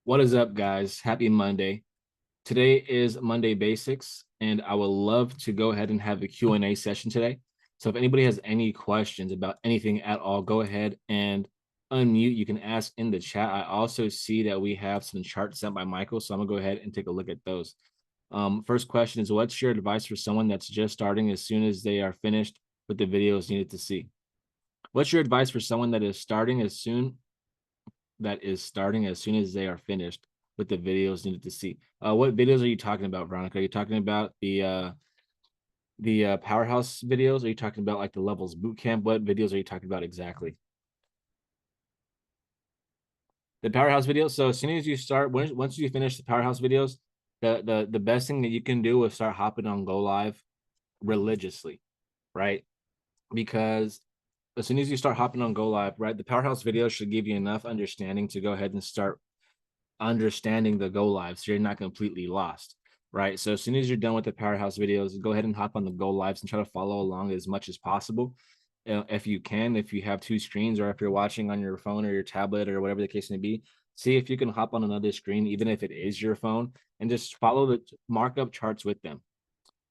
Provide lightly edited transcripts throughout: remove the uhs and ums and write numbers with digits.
What is up, guys? Happy Monday. Today is Monday Basics, and I would love to go ahead and have a Q&A session today. So if anybody has any questions about anything at all, go ahead and unmute. You can ask in the chat. I also see that we have some charts sent by Michael, so I'm gonna go ahead and take a look at those. First question is, what's your advice for someone that's just starting as soon as they are finished with the videos needed to see? What's your advice for someone that is starting as soon as they are finished with the videos needed to see? What videos are you talking about, Veronica? Are you talking about the powerhouse videos? Are you talking about like the levels boot camp? What videos are you talking about exactly? The powerhouse videos. So as soon as you start, once you finish the powerhouse videos, the best thing that you can do is start hopping on Go Live religiously, right? Because as soon as you start hopping on Go Live, right, the powerhouse videos should give you enough understanding to go ahead and start understanding the go lives, so you're not completely lost, right? So as soon as you're done with the powerhouse videos, go ahead and hop on the go lives and try to follow along as much as possible. If you can, if you have two screens, or if you're watching on your phone or your tablet or whatever the case may be, see if you can hop on another screen, even if it is your phone, and just follow the markup charts with them,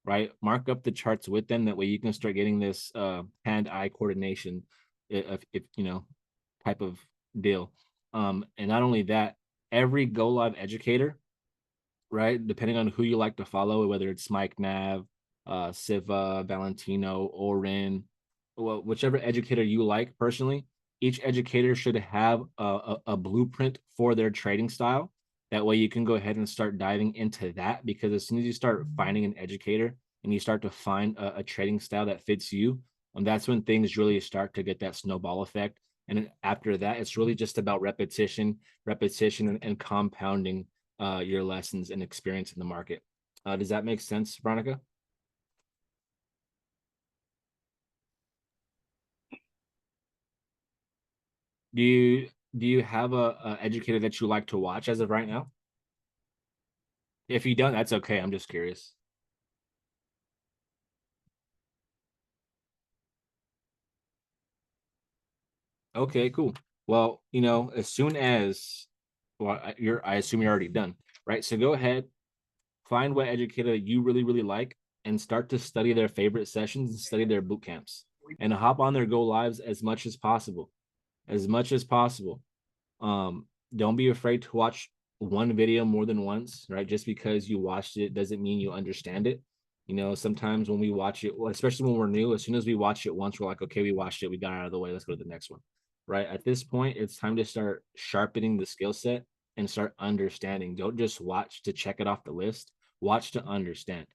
right? Mark up the charts with them. That way you can start getting this hand-eye coordination, if you know, type of deal. And not only that, every Go Live educator, right? Depending on who you like to follow, whether it's Mike Nav, Siva, Valentino, Orin, well, whichever educator you like personally, each educator should have a blueprint for their trading style. That way you can go ahead and start diving into that, because as soon as you start finding an educator and you start to find a trading style that fits you, that's when things really start to get that snowball effect. And after that, it's really just about repetition, and compounding your lessons and experience in the market. Does that make sense, Veronica? Do you do you have a educator that you like to watch as of right now? If you don't, that's okay. I'm just curious. Okay, cool. Well, as soon as, well, I assume you're already done, right? So go ahead, find what educator you really, really like, and start to study their favorite sessions and study their boot camps, and hop on their go lives as much as possible. As much as possible. Don't be afraid to watch one video more than once, right? Just because you watched it doesn't mean you understand it. Sometimes when we watch it, well, especially when we're new, as soon as we watch it once, we're like, okay, we watched it, we got out of the way, let's go to the next one, right? At this point, it's time to start sharpening the skill set and start understanding. Don't just watch to check it off the list, watch to understand,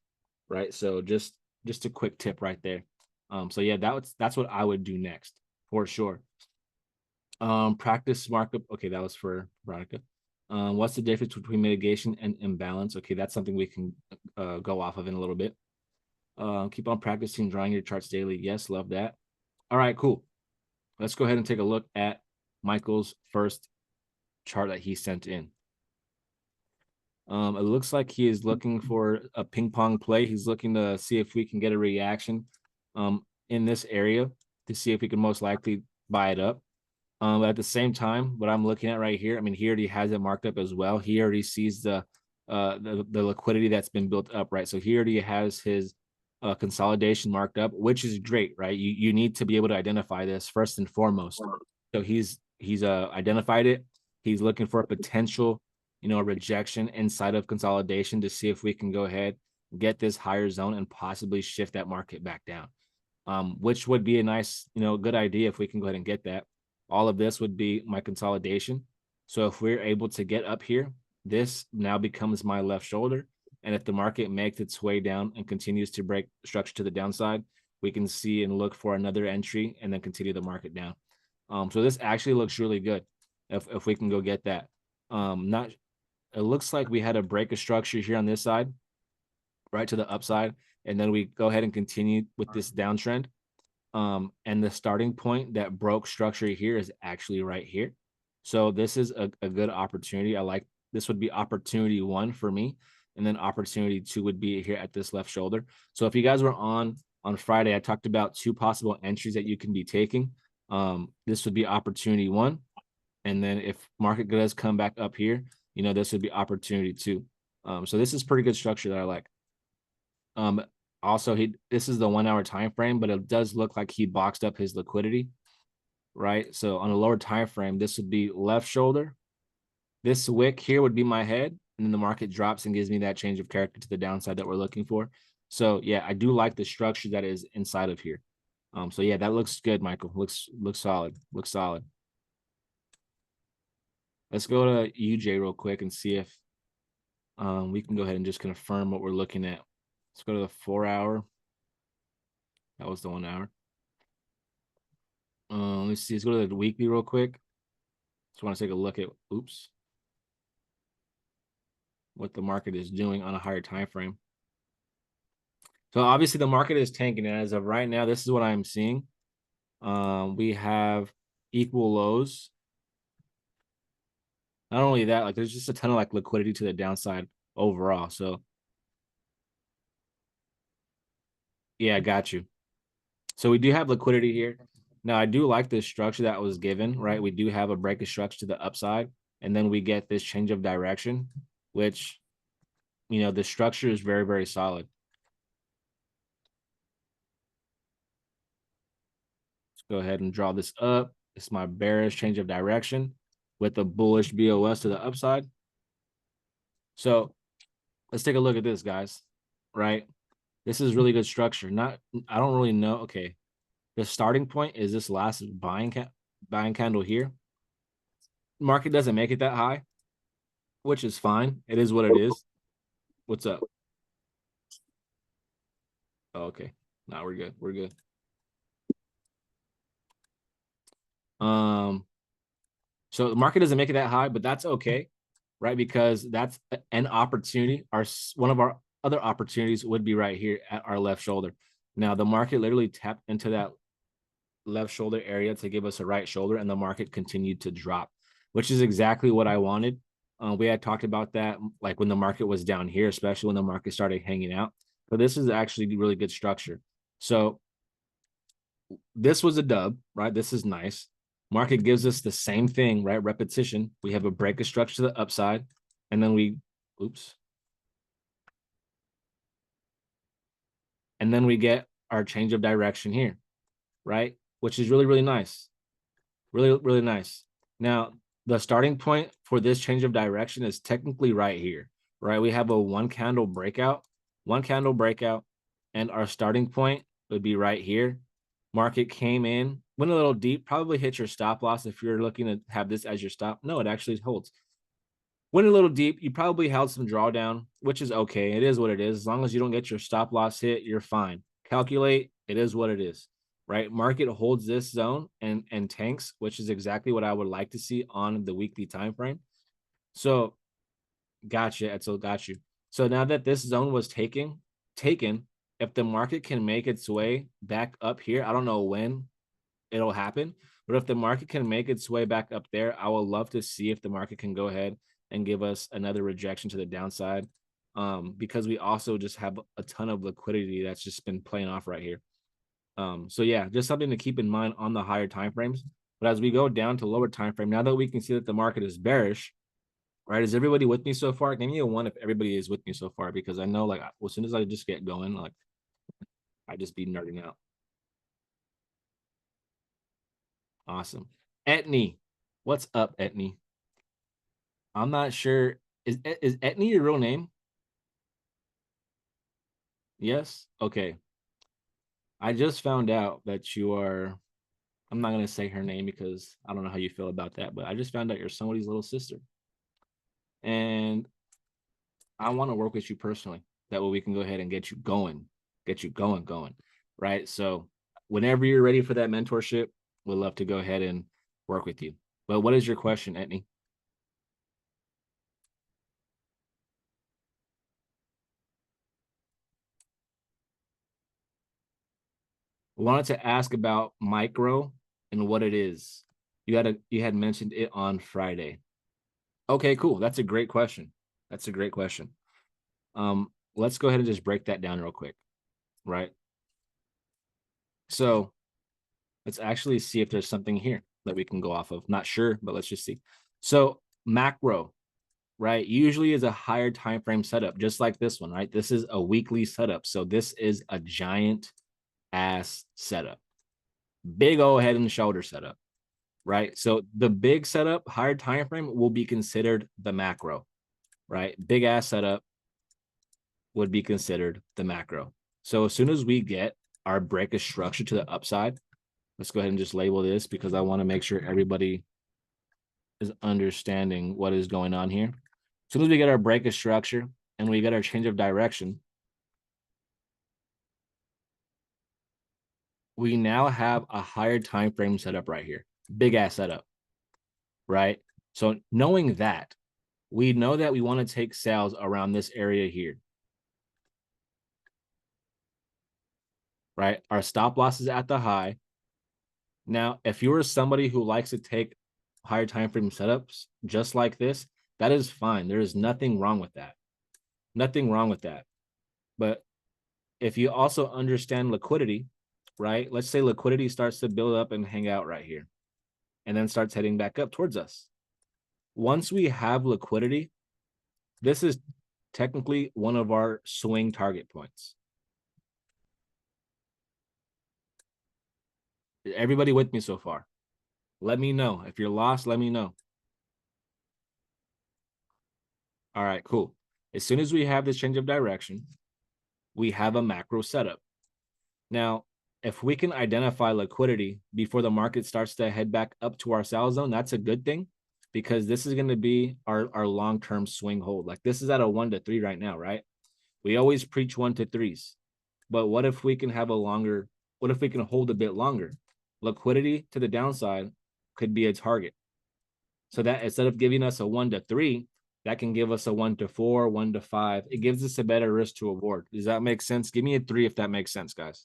right? So just a quick tip right there. So yeah, that's what I would do next for sure. Practice markup. Okay, that was for Veronica. What's the difference between mitigation and imbalance? Okay, that's something we can go off of in a little bit. Keep on practicing drawing your charts daily. Yes, love that. All right, cool. Let's go ahead and take a look at Michael's first chart that he sent in. It looks like he is looking for a ping pong play. He's looking to see if we can get a reaction in this area to see if we can most likely buy it up. At the same time, what I'm looking at right here, I mean, he already has it marked up as well. He already sees the liquidity that's been built up, right? So he already has his consolidation marked up, which is great, right? You need to be able to identify this first and foremost. So he's identified it. He's looking for a potential, rejection inside of consolidation to see if we can go ahead, get this higher zone, and possibly shift that market back down. Which would be a nice, good idea if we can go ahead and get that. All of this would be my consolidation. So if we're able to get up here, this now becomes my left shoulder. And if the market makes its way down and continues to break structure to the downside, we can see and look for another entry and then continue the market down. So this actually looks really good if we can go get that. Not It looks like we had a break of structure here on this side, right to the upside, and then we go ahead and continue with this downtrend. And the starting point that broke structure here is actually right here. So this is a good opportunity. I like this would be opportunity one for me. And then opportunity two would be here at this left shoulder. So if you guys were on Friday, I talked about two possible entries that you can be taking. This would be opportunity one. And then if market does come back up here, you know, this would be opportunity too. So this is pretty good structure that I like. Also, this is the 1 hour time frame, but it does look like he boxed up his liquidity, right? So on a lower time frame, this would be left shoulder. This wick here would be my head, and then the market drops and gives me that change of character to the downside that we're looking for. So yeah, I do like the structure that is inside of here. So yeah, that looks good, Michael. Looks solid. Looks solid. Let's go to UJ real quick and see if we can go ahead and just confirm what we're looking at. Let's go to the 4 hour. That was the 1 hour. Let's see. Let's go to the weekly real quick. Just want to take a look at what the market is doing on a higher time frame. So obviously the market is tanking, and as of right now, this is what I'm seeing. We have equal lows. Not only that, like there's just a ton of like liquidity to the downside overall. So yeah, I got you. So we do have liquidity here. Now I do like this structure that was given, right? We do have a break of structure to the upside, and then we get this change of direction, which, you know, the structure is very, very solid. Let's go ahead and draw this up. It's my bearish change of direction with a bullish BOS to the upside. So let's take a look at this, guys, right? This is really good structure. I don't really know. Okay. The starting point is this last buying candle here. Market doesn't make it that high, which is fine. It is what it is. What's up? Oh, okay. Now we're good. We're good. So the market doesn't make it that high, but that's okay, right? Because that's an opportunity. One of our other opportunities would be right here at our left shoulder. Now the market literally tapped into that left shoulder area to give us a right shoulder, and the market continued to drop, which is exactly what I wanted. We had talked about that like when the market was down here, especially when the market started hanging out. But this is actually really good structure. So this was a dub, right? This is nice. Market gives us the same thing, right? Repetition. We have a break of structure to the upside, and then and then we get our change of direction here, right? Which is really, really nice. Really, really nice. Now, the starting point for this change of direction is technically right here, right? We have a one candle breakout, and our starting point would be right here. Market came in, went a little deep, probably hit your stop loss if you're looking to have this as your stop. No, it actually holds. Went a little deep. You probably held some drawdown, which is okay. It is what it is. As long as you don't get your stop loss hit, you're fine. Calculate. It is what it is, right? Market holds this zone and tanks, which is exactly what I would like to see on the weekly time frame. So, gotcha. Etzel, got you. So now that this zone was taken, if the market can make its way back up here, I don't know when it'll happen, but if the market can make its way back up there, I would love to see if the market can go ahead and give us another rejection to the downside, because we also just have a ton of liquidity that's just been playing off right here. So yeah, just something to keep in mind on the higher time frames. But as we go down to lower time frame, now that we can see that the market is bearish, right? Is everybody with me so far? Give me a one if everybody is with me so far, because I know like as soon as I just get going, like I just be nerding out. Awesome. Etney. What's up, Etney? I'm not sure. Is Etney your real name? Yes? Okay. I just found out that you are, I'm not gonna say her name because I don't know how you feel about that, but I just found out you're somebody's little sister. And I want to work with you personally. That way we can go ahead and get you going, going. Right. So whenever you're ready for that mentorship, we'd love to go ahead and work with you. But what is your question, Etney? I wanted to ask about micro and what it is. You had mentioned it on Friday. Okay, cool. That's a great question. That's a great question. Let's go ahead and just break that down real quick, right? So let's actually see if there's something here that we can go off of. Not sure, but let's just see. So macro, right, usually is a higher time frame setup, just like this one, right? This is a weekly setup. So this is a giant ass setup. Big old head and shoulder setup, right? So the big setup, higher time frame will be considered the macro, right? Big ass setup would be considered the macro. So as soon as we get our break of structure to the upside, let's go ahead and just label this because I want to make sure everybody is understanding what is going on here. As soon as we get our break of structure and we get our change of direction, we now have a higher time frame setup right here. Big ass setup, right? So knowing that, we know that we want to take sales around this area here, right? Our stop loss is at the high. Now, if you are somebody who likes to take higher time frame setups just like this, that is fine. There is nothing wrong with that. Nothing wrong with that. But if you also understand liquidity, right? Let's say liquidity starts to build up and hang out right here and then starts heading back up towards us. Once we have liquidity, this is technically one of our swing target points. Everybody with me so far? Let me know. If you're lost, let me know. All right, cool. As soon as we have this change of direction, we have a macro setup. Now, if we can identify liquidity before the market starts to head back up to our sell zone, that's a good thing because this is going to be our long-term swing hold. Like this is at a 1 to 3 right now, right? We always preach 1 to 3s. But what if we can have a longer, what if we can hold a bit longer? Liquidity to the downside could be a target. So that instead of giving us a 1 to 3, that can give us a 1 to 4, 1 to 5. It gives us a better risk to reward. Does that make sense? Give me a 3 if that makes sense, guys.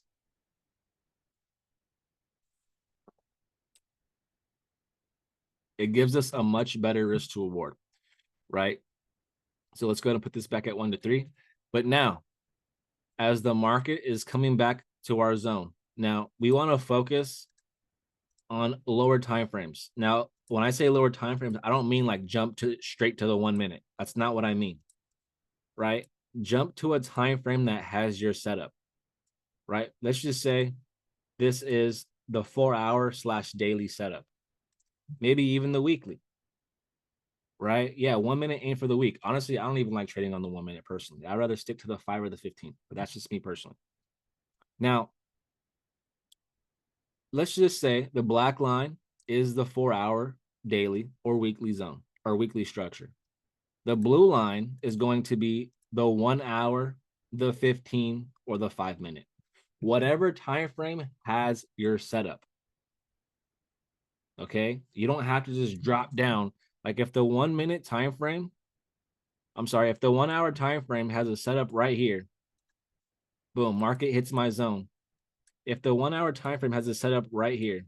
It gives us a much better risk to reward, right? So let's go ahead and put this back at 1 to 3. But now, as the market is coming back to our zone, now we want to focus on lower time frames. Now, when I say lower time frames, I don't mean like jump to straight to the 1 minute. That's not what I mean, right? Jump to a time frame that has your setup, right? Let's just say this is the 4-hour / daily setup, maybe even the weekly, right? Yeah, 1 minute ain't for the week. Honestly, I don't even like trading on the 1 minute personally. I'd rather stick to the 5 or the 15, but that's just me personally. Now, let's just say the black line is the 4-hour daily or weekly zone or weekly structure. The blue line is going to be the 1 hour, the 15, or the 5 minute. Whatever time frame has your setup. Okay, you don't have to just drop down. Like if the 1 minute time frame, I'm sorry, if the 1 hour time frame has a setup right here, boom, market hits my zone. If the 1 hour time frame has a setup right here,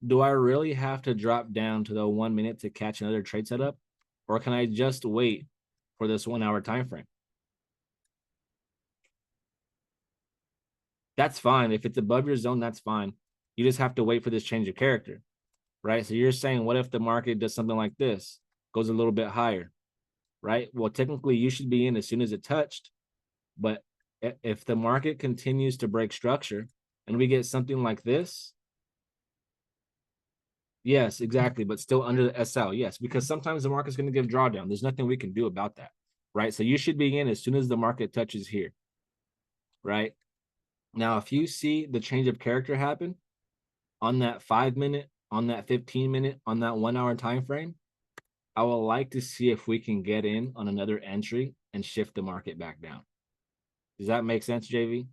do I really have to drop down to the 1 minute to catch another trade setup, or can I just wait for this 1 hour time frame? That's fine. If it's above your zone, that's fine. You just have to wait for this change of character, right? So you're saying, what if the market does something like this, goes a little bit higher, right? Well, technically, you should be in as soon as it touched. But if the market continues to break structure and we get something like this, yes, exactly, but still under the SL, yes, because sometimes the market's going to give drawdown. There's nothing we can do about that, right? So you should be in as soon as the market touches here, right? Now, if you see the change of character happen on that 5 minute, on that 15 minute, on that 1 hour time frame, I would like to see if we can get in on another entry and shift the market back down. Does that make sense, JV?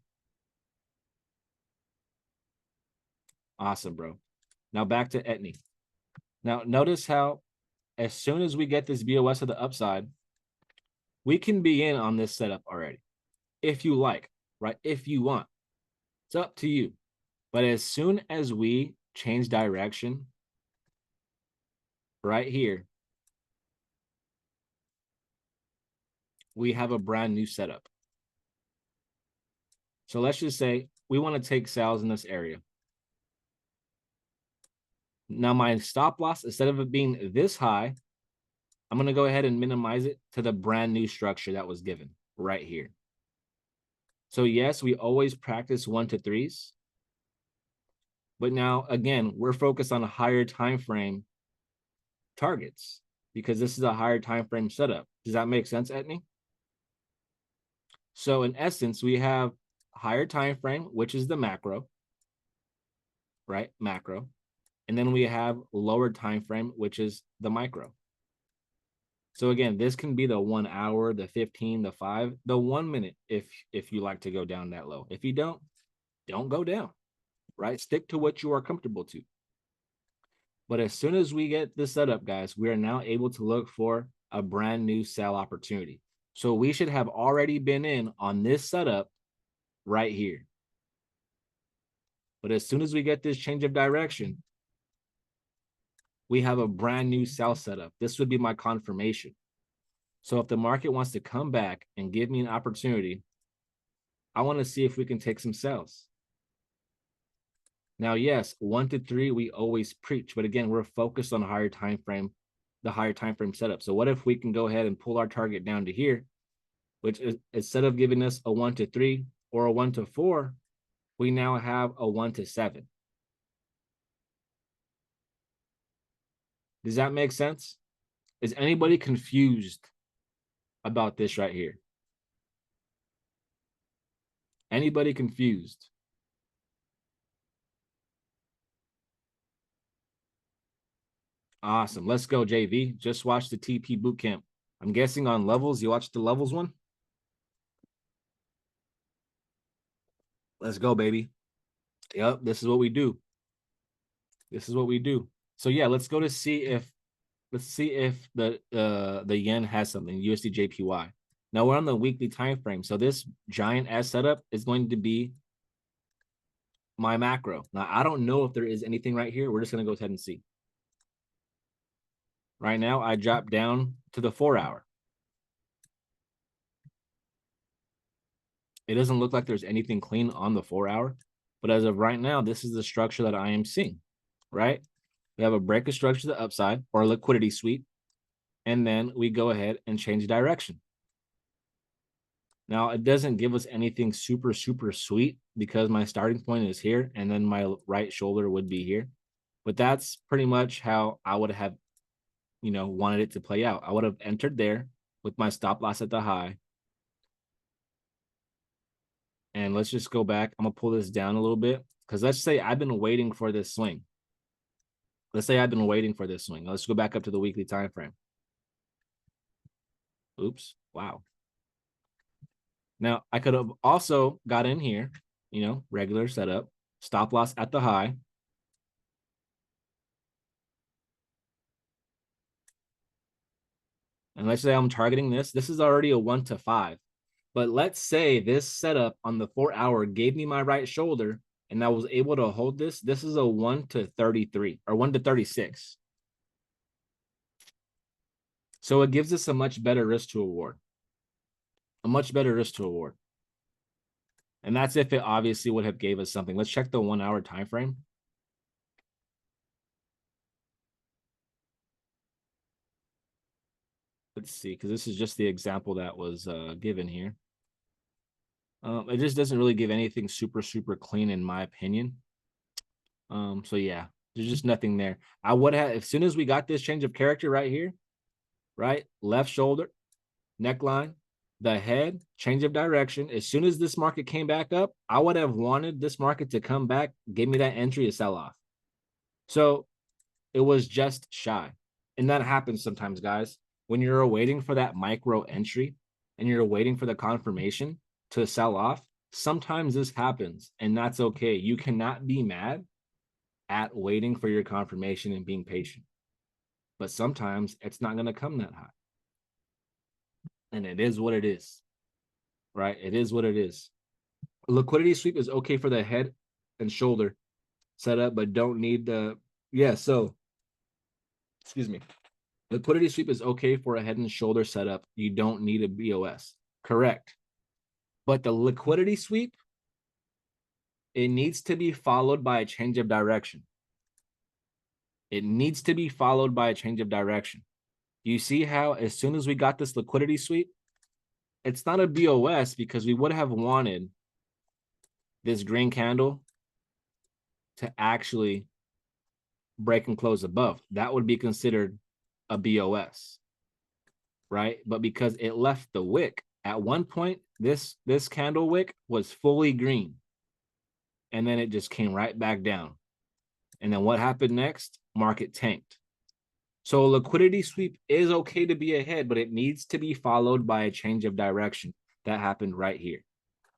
Awesome, bro. Now back to Etni. Now notice how as soon as we get this BOS to the upside, we can be in on this setup already. If you like, right? If you want. It's up to you. But as soon as we change direction right here, we have a brand new setup. So let's just say we want to take sales in this area. Now my stop loss, instead of it being this high, I'm going to go ahead and minimize it to the brand new structure that was given right here. So yes, we always practice 1 to 3s. But now, again, we're focused on a higher time frame targets because this is a higher time frame setup. Does that make sense, Etney? So in essence, we have higher time frame, which is the macro, right? Macro. And then we have lower time frame, which is the micro. So again, this can be the 1 hour, the 15, the 5, the 1 minute if you like to go down that low. If you don't go down, right? Stick to what you are comfortable to. But as soon as we get this set up, guys, we are now able to look for a brand new sell opportunity. So we should have already been in on this setup right here. But as soon as we get this change of direction, we have a brand new sell setup. This would be my confirmation. So if the market wants to come back and give me an opportunity, I want to see if we can take some sells. Now, yes, 1 to 3, we always preach, but again, we're focused on higher time frame, the higher time frame setup. So what if we can go ahead and pull our target down to here, which is instead of giving us a 1 to 3 or a 1 to 4, we now have a 1 to 7. Does that make sense? Is anybody confused about this right here? Anybody confused? Awesome. Let's go, JV. Just watch the TP bootcamp. I'm guessing on levels. You watched the levels one? Let's go, baby. Yep, this is what we do. This is what we do. So yeah, let's go to see if the yen has something, USD JPY. Now we're on the weekly time frame. So this giant S setup is going to be my macro. Now I don't know if there is anything right here. We're just going to go ahead and see. Right now, I dropped down to the 4 hour. It doesn't look like there's anything clean on the 4 hour, but as of right now, this is the structure that I am seeing, right? We have a break of structure to the upside or liquidity sweep, and then we go ahead and change direction. Now, it doesn't give us anything super, super sweet because my starting point is here, and then my right shoulder would be here. But that's pretty much how I would have, wanted it to play out. I would have entered there with my stop loss at the high. And let's just go back. I'm going to pull this down a little bit because let's say I've been waiting for this swing. Let's say I've been waiting for this swing. Let's go back up to the weekly time frame. Oops. Wow. Now, I could have also got in here, regular setup, stop loss at the high. And let's say I'm targeting this. This is already a 1 to 5. But let's say this setup on the 4 hour gave me my right shoulder and I was able to hold this. This is a 1 to 33 or 1 to 36. So it gives us a much better risk to award. A much better risk to award. And that's if it obviously would have gave us something. Let's check the 1 hour time frame. Let's see, because this is just the example that was given here. It just doesn't really give anything super, super clean in my opinion. So yeah, there's just nothing there. I would have, as soon as we got this change of character right here, right? Left shoulder, neckline, the head, change of direction. As soon as this market came back up, I would have wanted this market to come back, give me that entry to sell off. So it was just shy. And that happens sometimes, guys. When you're waiting for that micro entry and you're waiting for the confirmation to sell off, sometimes this happens and that's okay. You cannot be mad at waiting for your confirmation and being patient. But sometimes it's not going to come that high. And it is what it is, right? It is what it is. Liquidity sweep is okay for the head and shoulder setup, but don't need the, so, excuse me. Liquidity sweep is okay for a head and shoulder setup. You don't need a BOS. Correct. But the liquidity sweep, it needs to be followed by a change of direction. It needs to be followed by a change of direction. You see how as soon as we got this liquidity sweep, it's not a BOS because we would have wanted this green candle to actually break and close above. That would be considered a BOS, right? But because it left the wick, at one point, this candle wick was fully green. And then it just came right back down. And then what happened next? Market tanked. So a liquidity sweep is okay to be ahead, but it needs to be followed by a change of direction. That happened right here.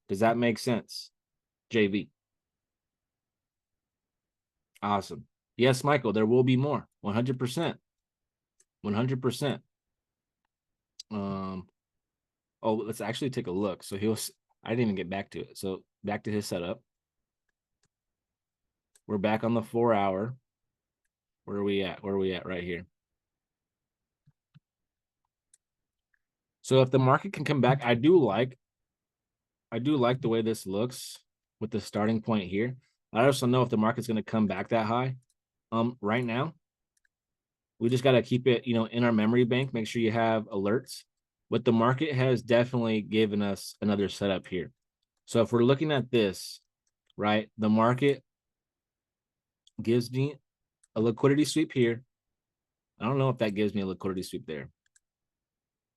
Does that make sense, JV? Awesome. Yes, Michael, there will be more. 100%. 100%. Oh, let's actually take a look. So I didn't even get back to it. So back to his setup. We're back on the 4 hour. Where are we at? Where are we at right here? So if the market can come back, I do like the way this looks with the starting point here. I also know if the market's going to come back that high. Right now, we just got to keep it, in our memory bank. Make sure you have alerts. But the market has definitely given us another setup here. So if we're looking at this, right, the market gives me a liquidity sweep here. I don't know if that gives me a liquidity sweep there.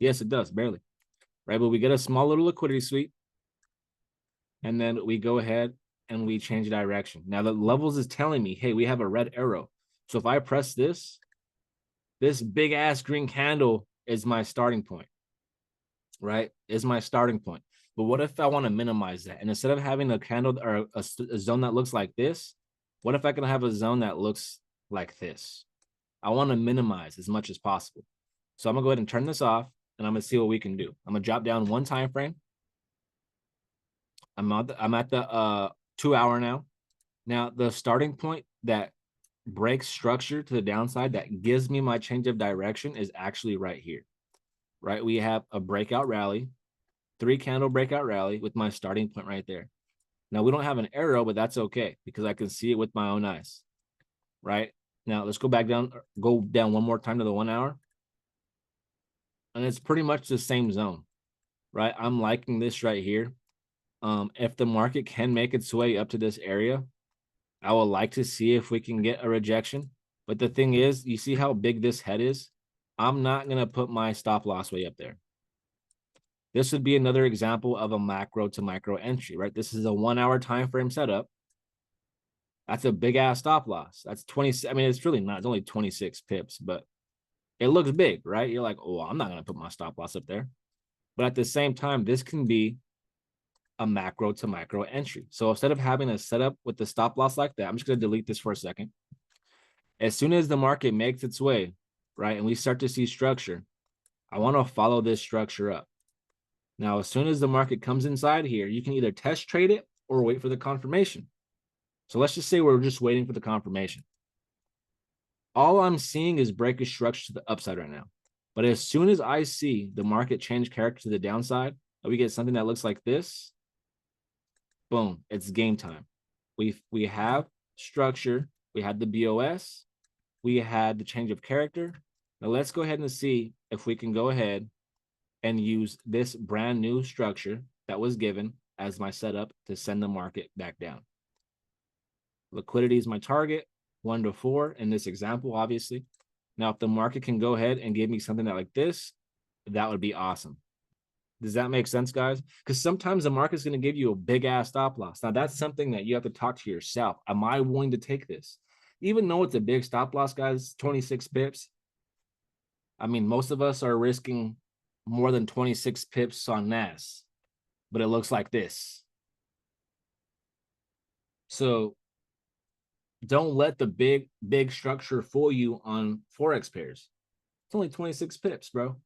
Yes, it does, barely. Right, but we get a small little liquidity sweep. And then we go ahead and we change direction. Now the levels is telling me, hey, we have a red arrow. So if I press this big ass green candle is my starting point, right? Is my starting point. But what if I want to minimize that? And instead of having a candle or a zone that looks like this, what if I can have a zone that looks like this? I want to minimize as much as possible. So I'm gonna go ahead and turn this off and I'm gonna see what we can do. I'm gonna drop down one time frame. I'm at the 2 hour now. Now the starting point that breaks structure to the downside that gives me my change of direction is actually right here. Right? We have a breakout rally, 3 candle breakout rally with my starting point right there. Now we don't have an arrow, but that's okay because I can see it with my own eyes. Right? Now let's go down one more time to the 1 hour. And it's pretty much the same zone. Right? I'm liking this right here. If the market can make its way up to this area, I would like to see if we can get a rejection. But the thing is, you see how big this head is? I'm not going to put my stop loss way up there. This would be another example of a macro to micro entry, right? This is a 1 hour time frame setup. That's a big ass stop loss. That's 20. I mean, it's really not. It's only 26 pips, but it looks big, right? You're like, oh, I'm not going to put my stop loss up there. But at the same time, this can be a macro to micro entry. So instead of having a setup with the stop loss like that, I'm just going to delete this for a second. As soon as the market makes its way, right, and we start to see structure, I want to follow this structure up. Now, as soon as the market comes inside here, you can either test trade it or wait for the confirmation. So let's just say we're just waiting for the confirmation. All I'm seeing is breakish structure to the upside right now. But as soon as I see the market change character to the downside, and we get something that looks like this, boom, it's game time. We have structure, we had the BOS, we had the change of character. Now let's go ahead and see if we can go ahead and use this brand new structure that was given as my setup to send the market back down. Liquidity is my target, 1 to 4 in this example, obviously. Now, if the market can go ahead and give me something that like this, that would be awesome. Does that make sense, guys? Because sometimes the market's going to give you a big ass stop loss. Now, that's something that you have to talk to yourself. Am I willing to take this? Even though it's a big stop loss, guys, 26 pips. I mean, most of us are risking more than 26 pips on NAS, but it looks like this. So don't let the big structure fool you on Forex pairs. It's only 26 pips, bro.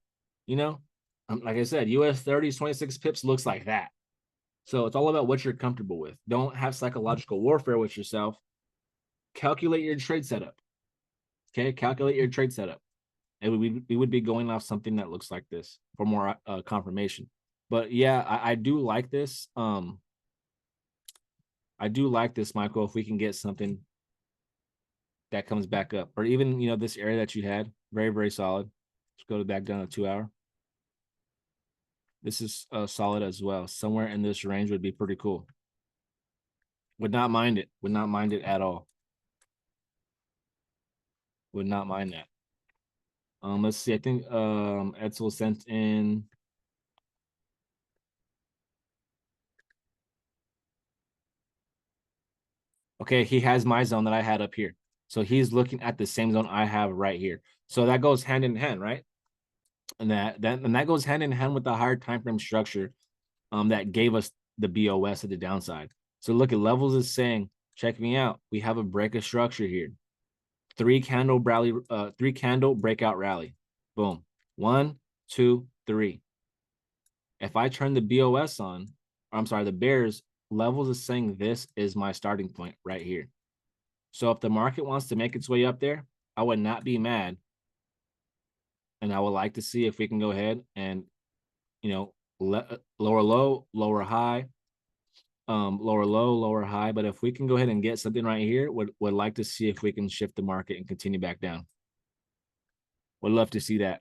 Like I said, US 30s, 26 pips looks like that. So it's all about what you're comfortable with. Don't have psychological warfare with yourself. Calculate your trade setup. Okay, calculate your trade setup. And we would be going off something that looks like this for more confirmation. But yeah, I do like this. I do like this, Michael. If we can get something that comes back up, or even this area that you had, very, very solid. Let's go back down to 2 hour. This is solid as well. Somewhere in this range would be pretty cool. Would not mind it. Would not mind it at all. Would not mind that. Let's see. I think Edsel sent in. Okay, he has my zone that I had up here. So he's looking at the same zone I have right here. So that goes hand in hand, right? And that goes hand in hand with the higher time frame structure that gave us the BOS at the downside. So look at levels is saying, check me out. We have a break of structure here. 3 candle breakout rally. Boom. 1, 2, 3. If I turn the BOS on, I'm sorry, the bears, levels is saying this is my starting point right here. So if the market wants to make its way up there, I would not be mad. And I would like to see if we can go ahead and, you know, lower low, lower high, lower low, lower high. But if we can go ahead and get something right here, would like to see if we can shift the market and continue back down. Would love to see that.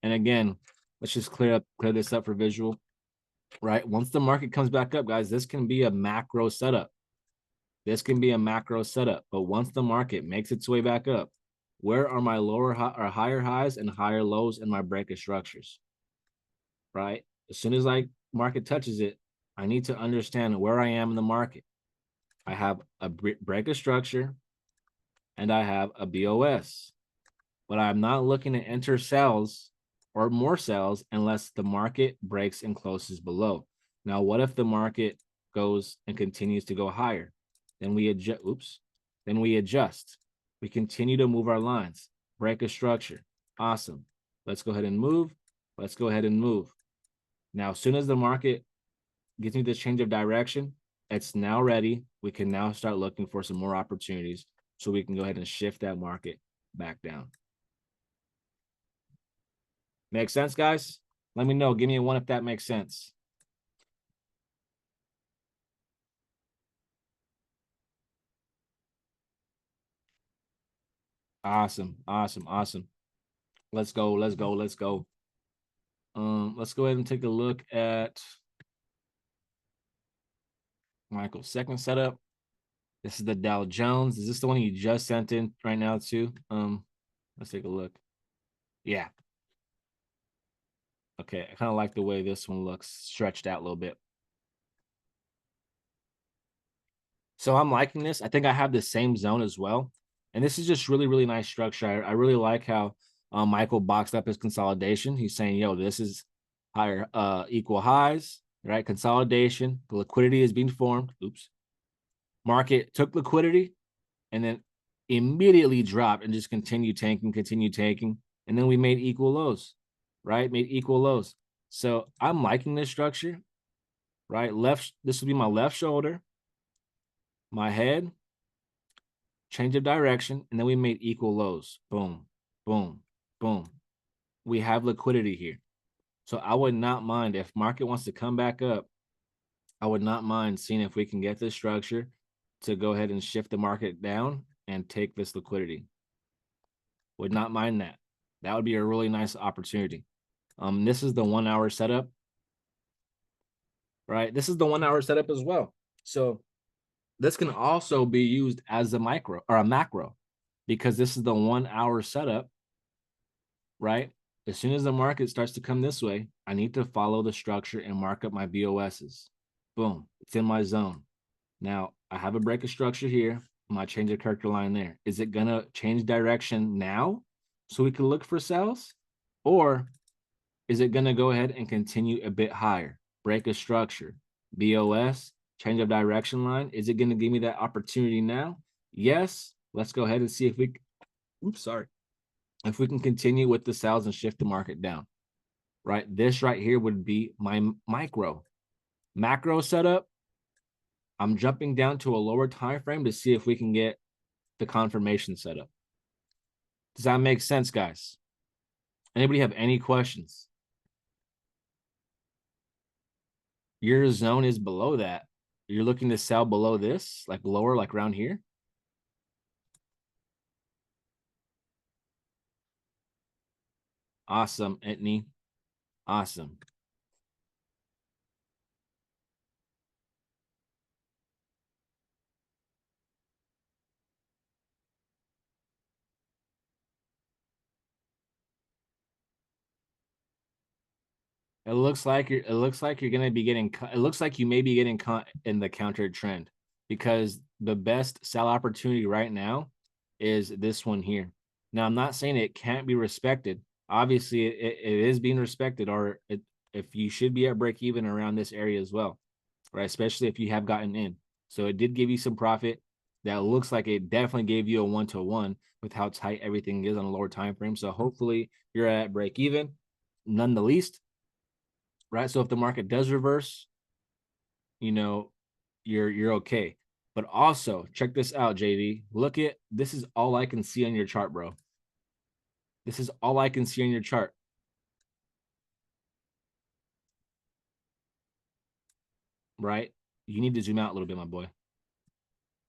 And again, let's just clear this up for visual, right? Once the market comes back up, guys, this can be a macro setup. This can be a macro setup. But once the market makes its way back up, where are my lower or higher highs and higher lows in my break of structures? Right? As soon as market touches it, I need to understand where I am in the market. I have a break of structure and I have a BOS, but I'm not looking to enter sells or more sells unless the market breaks and closes below. Now, what if the market goes and continues to go higher? Then we adjust. Then we adjust. We continue to move our lines. Break a structure. Awesome. Let's go ahead and move. Let's go ahead and move. Now, as soon as the market gives me this change of direction, it's now ready. We can now start looking for some more opportunities so we can go ahead and shift that market back down. Make sense, guys? Let me know. Give me a 1 if that makes sense. Awesome, awesome, awesome. Let's go, let's go, let's go. Let's go ahead and take a look at Michael's second setup. This is the Dow Jones. Is this the one you just sent in right now too? Let's take a look. Yeah. Okay, I kind of like the way this one looks stretched out a little bit. So I'm liking this. I think I have the same zone as well. And this is just really, really nice structure. I really like how Michael boxed up his consolidation. He's saying, yo, this is higher, equal highs, right? Consolidation, the liquidity is being formed. Oops. Market took liquidity and then immediately dropped and just continued tanking. And then we made equal lows, right? Made equal lows. So I'm liking this structure, right? This will be my left shoulder, my head, change of direction, and then we made equal lows. Boom, boom, boom. We have liquidity here. So I would not mind if market wants to come back up. I would not mind seeing if we can get this structure to go ahead and shift the market down and take this liquidity. Would not mind that. That would be a really nice opportunity. This is the 1 hour setup, right? This is the 1 hour setup as well. So this can also be used as a micro or a macro because this is the 1 hour setup, right? As soon as the market starts to come this way, I need to follow the structure and mark up my BOSs. Boom, it's in my zone. Now I have a break of structure here. I might change the character line there. Is it gonna change direction now so we can look for sales? Or is it gonna go ahead and continue a bit higher? Break a structure, BOS, change of direction line. Is it gonna give me that opportunity now? Yes. Let's go ahead and see if we, if we can continue with the sales and shift the market down, right? This right here would be my micro. Macro setup, I'm jumping down to a lower time frame to see if we can get the confirmation setup. Does that make sense, guys? Anybody have any questions? Your zone is below that. You're looking to sell below this, like lower, like around here? Awesome, Etney. Awesome. It looks like you're gonna be getting. It looks like you may be getting caught in the counter trend, because the best sell opportunity right now is this one here. Now, I'm not saying it can't be respected. Obviously, it is being respected, or if you should be at break even around this area as well, right? Especially if you have gotten in. So it did give you some profit. That looks like it definitely gave you a 1-to-1 with how tight everything is on a lower time frame. So hopefully you're at break even, none the least, right? So if the market does reverse, you know, you're okay. But also check this out, JV. Look at this is all I can see on your chart, bro. This is all I can see on your chart. Right? You need to zoom out a little bit, my boy.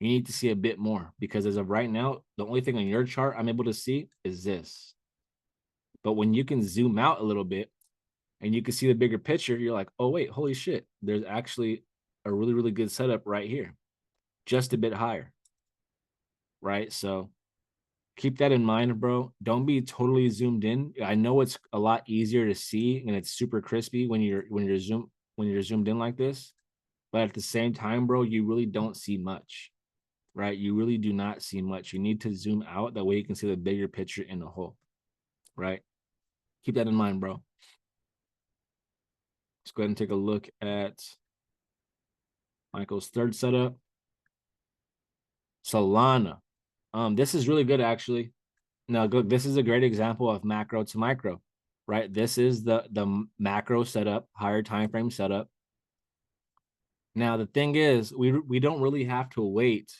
You need to see a bit more, because as of right now, the only thing on your chart I'm able to see is this. But when you can zoom out a little bit and you can see the bigger picture, you're like, oh, wait, holy shit. There's actually a really, really good setup right here, just a bit higher. Right? So keep that in mind, bro. Don't be totally zoomed in. I know it's a lot easier to see and it's super crispy when you're zoomed in like this, but at the same time, bro, you really don't see much, right? You really do not see much. You need to zoom out, that way you can see the bigger picture in the whole, right? Keep that in mind, bro. Let's go ahead and take a look at Michael's third setup. Solana. This is really good actually. Now, this is a great example of macro to micro, right? This is the macro setup, higher time frame setup. Now, the thing is, we don't really have to wait,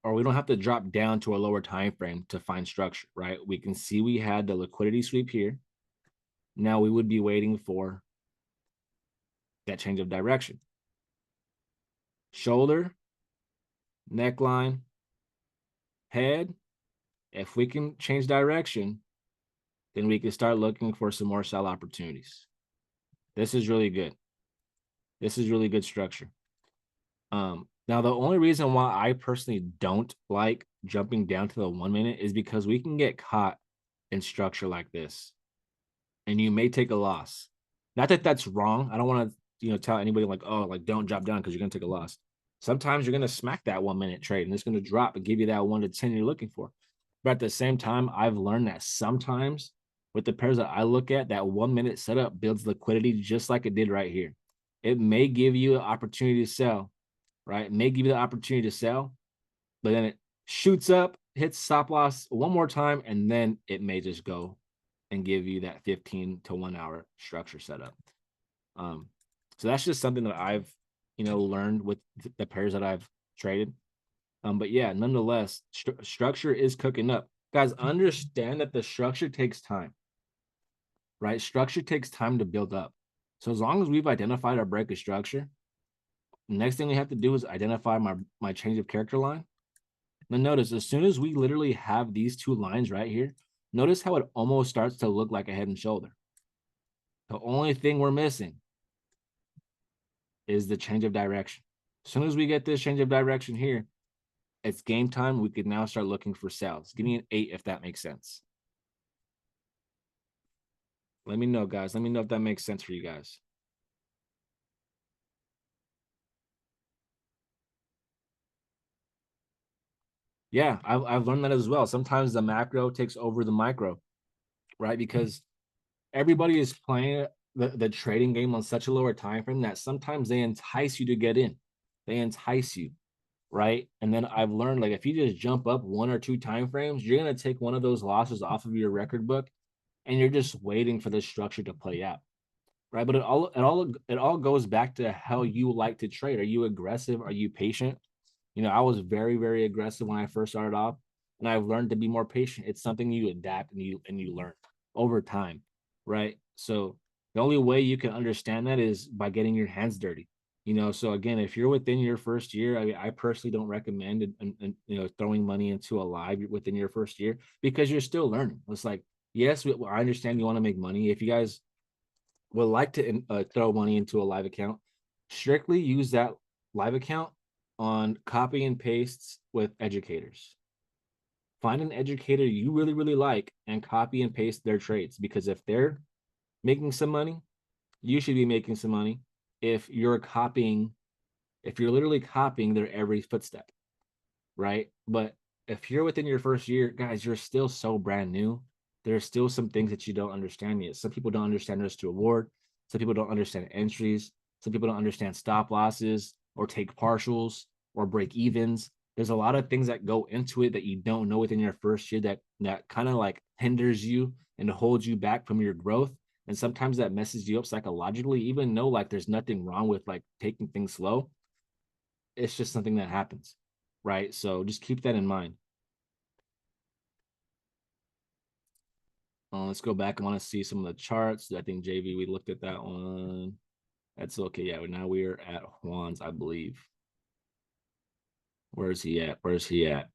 or we don't have to drop down to a lower time frame to find structure, right? We can see we had the liquidity sweep here. Now we would be waiting for that change of direction. Shoulder, neckline, head. If we can change direction, then we can start looking for some more sell opportunities. This is really good. This is really good structure. Now the only reason why I personally don't like jumping down to the 1 minute is because we can get caught in structure like this, and you may take a loss. Not that that's wrong. I don't want to, tell anybody like, oh, like don't drop down because you're gonna take a loss. Sometimes you're gonna smack that 1 minute trade and it's gonna drop and give you that 1 to 10 you're looking for. But at the same time, I've learned that sometimes with the pairs that I look at, that 1 minute setup builds liquidity just like it did right here. It may give you an opportunity to sell, right? It may give you the opportunity to sell, but then it shoots up, hits stop loss one more time, and then it may just go and give you that 15 to 1 hour structure setup. So that's just something that I've, learned with the pairs that I've traded. But yeah, nonetheless, structure is cooking up. Guys, understand that the structure takes time, right? Structure takes time to build up. So as long as we've identified our break of structure, next thing we have to do is identify my change of character line. Now notice, as soon as we literally have these two lines right here, notice how it almost starts to look like a head and shoulder. The only thing we're missing is the change of direction. As soon as we get this change of direction here, it's game time. We could now start looking for sales. Give me an 8 if that makes sense. Let me know, guys. Let me know if that makes sense for you guys. Yeah, I've learned that as well. Sometimes the macro takes over the micro, right? Because everybody is playing the trading game on such a lower time frame that sometimes they entice you to get in. They entice you, right? And then I've learned, like, if you just jump up 1 or 2 time frames, you're gonna take one of those losses off of your record book, and you're just waiting for the structure to play out, right? But it all goes back to how you like to trade. Are you aggressive? Are you patient? I was very, very aggressive when I first started off, and I've learned to be more patient. It's something you adapt and you learn over time, right? So the only way you can understand that is by getting your hands dirty. So again, if you're within your first year, I personally don't recommend throwing money into a live within your first year, because you're still learning. It's like yes, I understand you want to make money. If you guys would like to throw money into a live account, strictly use that live account on copy and pastes with educators. Find an educator you really, really like and copy and paste their trades, because if they're making some money, you should be making some money. If you're copying, if you're literally copying their every footstep, right? But if you're within your first year, guys, you're still so brand new. There's still some things that you don't understand yet. Some people don't understand risk to reward. Some people don't understand entries. Some people don't understand stop losses or take partials or break evens. There's a lot of things that go into it that you don't know within your first year that kind of like hinders you and holds you back from your growth. And sometimes that messes you up psychologically, even though like there's nothing wrong with like taking things slow. It's just something that happens, right? So just keep that in mind. Let's go back. I want to see some of the charts. I think JV, we looked at that one. That's okay. Yeah, now we're at Juan's, I believe. Where's he at? Where's he at?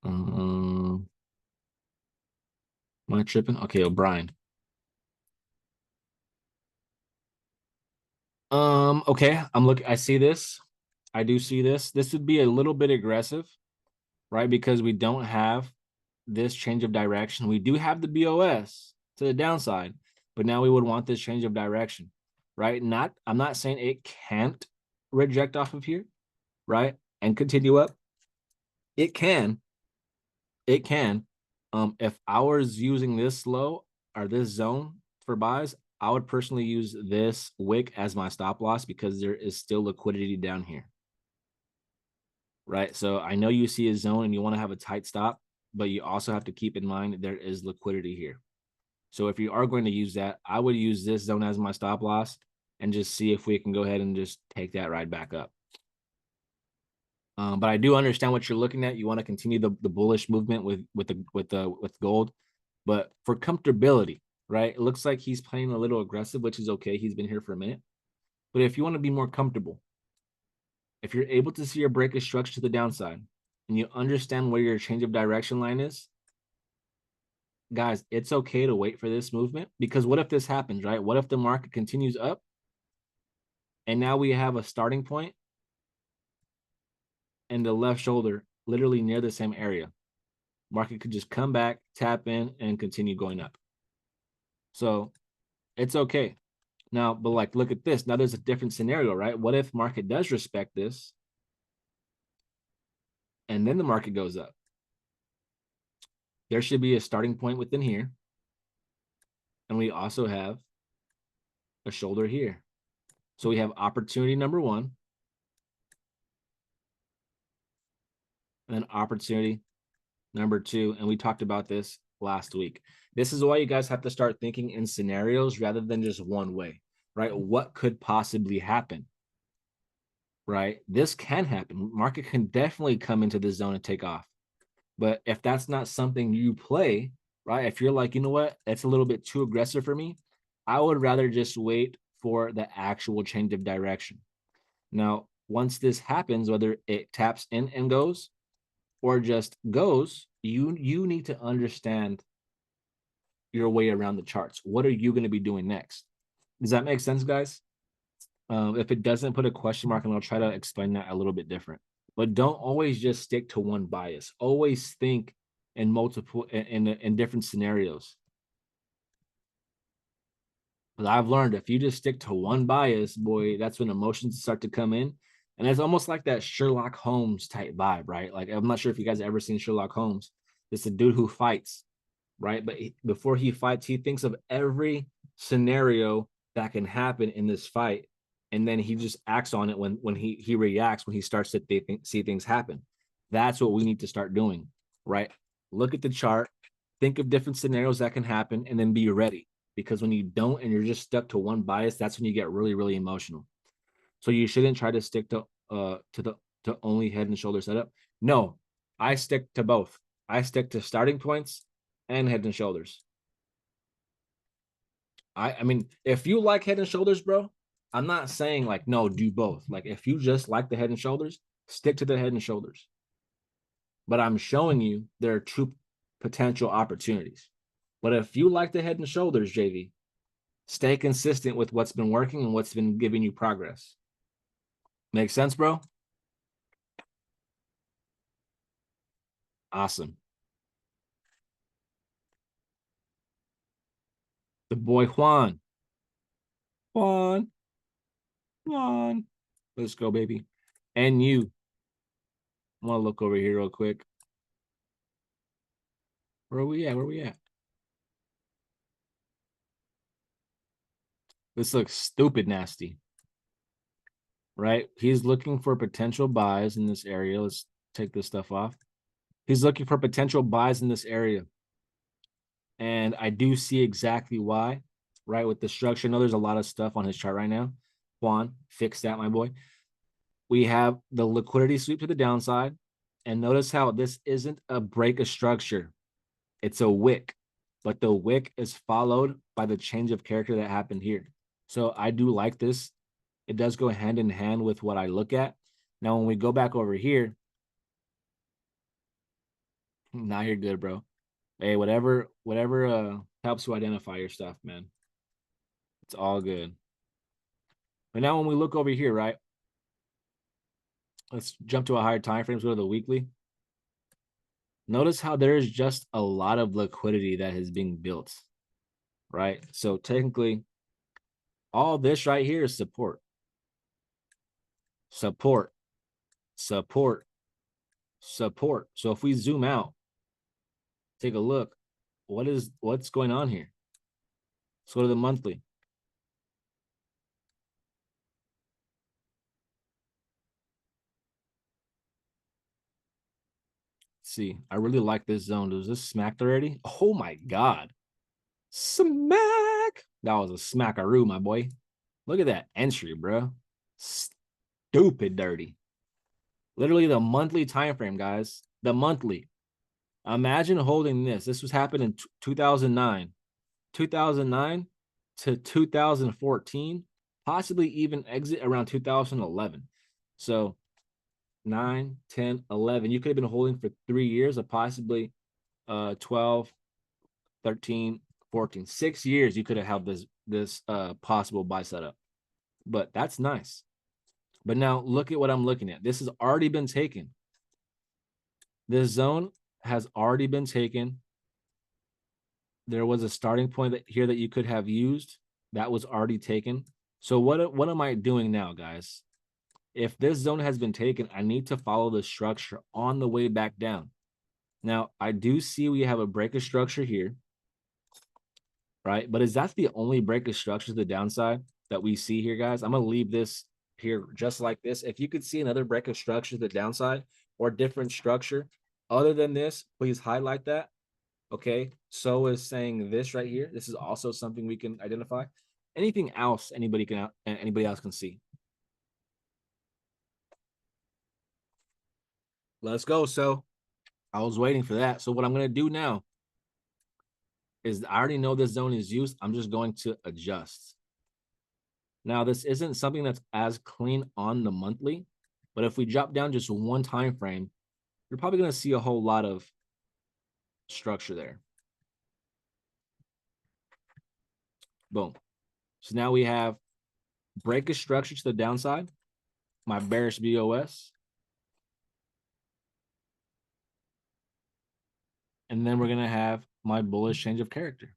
Am I tripping? Okay, O'Brien. Okay. I'm looking. I see this. I do see this. This would be a little bit aggressive, right? Because we don't have this change of direction. We do have the BOS to the downside, but now we would want this change of direction, right? I'm not saying it can't reject off of here, right? And continue up. It can. It can. If I was using this low or this zone for buys, I would personally use this wick as my stop loss because there is still liquidity down here. Right. So I know you see a zone and you want to have a tight stop, but you also have to keep in mind there is liquidity here. So if you are going to use that, I would use this zone as my stop loss and just see if we can go ahead and just take that ride back up. But I do understand what you're looking at. You want to continue the bullish movement with gold, but for comfortability, right? It looks like he's playing a little aggressive, which is okay. He's been here for a minute. But if you want to be more comfortable, if you're able to see your break of structure to the downside and you understand where your change of direction line is, guys, it's okay to wait for this movement, because what if this happens, right? What if the market continues up and now we have a starting point and the left shoulder literally near the same area? Market could just come back, tap in, and continue going up. So it's okay. Now, but like, look at this. Now there's a different scenario, right? What if market does respect this and then the market goes up? There should be a starting point within here. And we also have a shoulder here. So we have opportunity number one and then opportunity number two. And we talked about this last week. This is why you guys have to start thinking in scenarios rather than just one way, right? What could possibly happen, right? This can happen. Market can definitely come into the zone and take off. But if that's not something you play, right? If you're like, you know what, that's a little bit too aggressive for me, I would rather just wait for the actual change of direction. Now, once this happens, whether it taps in and goes or just goes, you need to understand your way around the charts. What are you going to be doing next? Does that make sense, guys? If it doesn't, put a question mark and I'll try to explain that a little bit different. But don't always just stick to one bias. Always think in multiple in different scenarios. But I've learned if you just stick to one bias, boy, that's when emotions start to come in. And it's almost like that Sherlock Holmes type vibe, right? Like, I'm not sure if you guys have ever seen Sherlock Holmes. It's a dude who fights, right? But before he fights, he thinks of every scenario that can happen in this fight, and then he just acts on it when he reacts when he starts to see things happen. That's what we need to start doing, right? Look at the chart, think of different scenarios that can happen, and then be ready. Because when you don't and you're just stuck to one bias, that's when you get really, really emotional. So you shouldn't try to stick to only head and shoulder setup. No, I stick to both. I stick to starting points and head and shoulders. I mean, if you like head and shoulders, bro, I'm not saying like no, do both. Like if you just like the head and shoulders, stick to the head and shoulders. But I'm showing you there are potential opportunities. But if you like the Head and Shoulders, JV, stay consistent with what's been working and what's been giving you progress. Make sense, bro? Awesome. The boy Juan. Juan. Juan. Let's go, baby. And you. I want to look over here real quick. Where are we at? Where are we at? This looks stupid nasty. Right? He's looking for potential buys in this area. Let's take this stuff off. He's looking for potential buys in this area. And I do see exactly why, right? With the structure. I know there's a lot of stuff on his chart right now. Juan, fix that, my boy. We have the liquidity sweep to the downside. And notice how this isn't a break of structure. It's a wick. But the wick is followed by the change of character that happened here. So I do like this. It does go hand in hand with what I look at. Now, when we go back over here, now you're good, bro. Hey, whatever helps you identify your stuff, man. It's all good. But now when we look over here, right? Let's jump to a higher time frame, go to the weekly. Notice how there's just a lot of liquidity that is being built, right? So technically, all this right here is support. Support. Support. Support. So if we zoom out, take a look, what's going on here? Let's go to the monthly. Let's see, I really like this zone. Was this smacked already? Oh my God. Smack. That was a smackaroo, my boy. Look at that entry, bro. Stupid dirty. Literally the monthly time frame, guys. The monthly. Imagine holding this. This was happening in 2009. 2009 to 2014, possibly even exit around 2011. So 9, 10, 11. You could have been holding for 3 years, or possibly 12, 13, 14. 6 years you could have held this possible buy setup. But that's nice. But now look at what I'm looking at. This has already been taken. This zone has already been taken. There was a starting point here that you could have used. That was already taken. So what am I doing now, guys? If this zone has been taken, I need to follow the structure on the way back down. Now, I do see we have a break of structure here, right? But is that the only break of structure to the downside that we see here, guys? I'm going to leave this here just like this. If you could see another break of structure to the downside or different structure other than this, please highlight that. Okay, so is saying this right here. This is also something we can identify. Anything else anybody else can see? Let's go. So I was waiting for that. So what I'm going to do now is I already know this zone is used. I'm just going to adjust. Now, this isn't something that's as clean on the monthly, but if we drop down just one time frame, you're probably going to see a whole lot of structure there. Boom. So now we have break of structure to the downside, my bearish BOS. And then we're going to have my bullish change of character.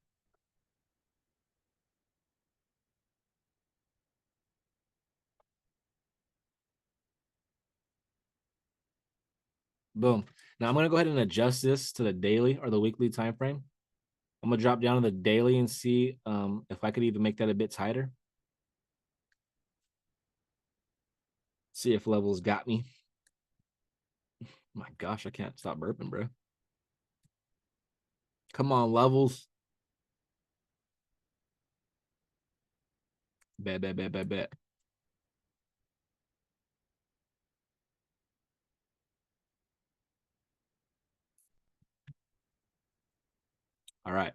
Boom. Now I'm going to go ahead and adjust this to the daily or the weekly time frame. I'm going to drop down to the daily and see if I could even make that a bit tighter. See if levels got me. My gosh, I can't stop burping, bro. Come on, levels. Bet. All right.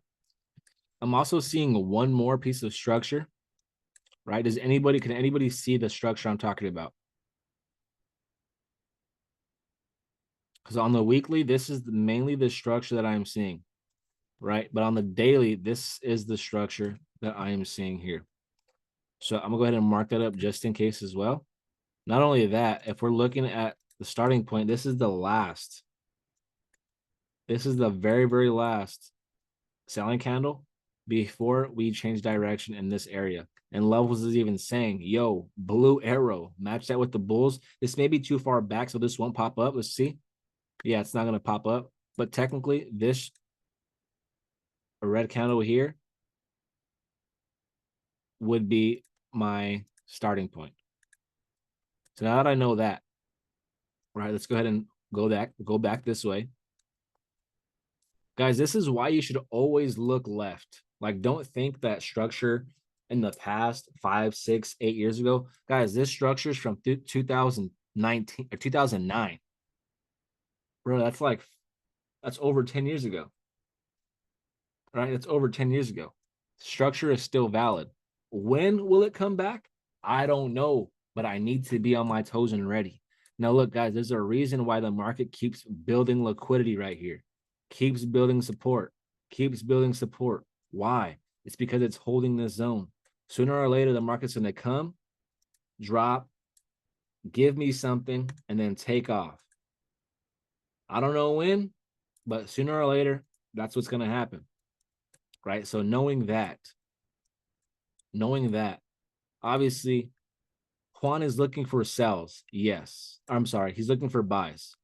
I'm also seeing one more piece of structure, right? Can anybody see the structure I'm talking about? Because on the weekly, this is mainly the structure that I'm seeing, right? But on the daily, this is the structure that I am seeing here. So I'm gonna go ahead and mark that up just in case as well. Not only that, if we're looking at the starting point, this is the last. This is the very, very last selling candle before we change direction in this area. And Levels is even saying, yo, blue arrow, match that with the bulls. This may be too far back, so this won't pop up. Let's see. Yeah, it's not going to pop up. But technically, this a red candle here would be my starting point. So now that I know that, right, let's go ahead and go back this way. Guys, this is why you should always look left. Like, don't think that structure in the past 5, 6, 8 years ago. Guys, this structure is from 2019 or 2009. Bro, that's over 10 years ago. Right? That's over 10 years ago. Structure is still valid. When will it come back? I don't know, but I need to be on my toes and ready. Now, look, guys, there's a reason why the market keeps building liquidity right here, keeps building support, keeps building support. Why? It's because it's holding this zone. Sooner or later, the market's going to come, drop, give me something, and then take off. I don't know when, but sooner or later, that's what's going to happen. Right? So knowing that, obviously, Juan is looking for sells. Yes. I'm sorry. He's looking for buys.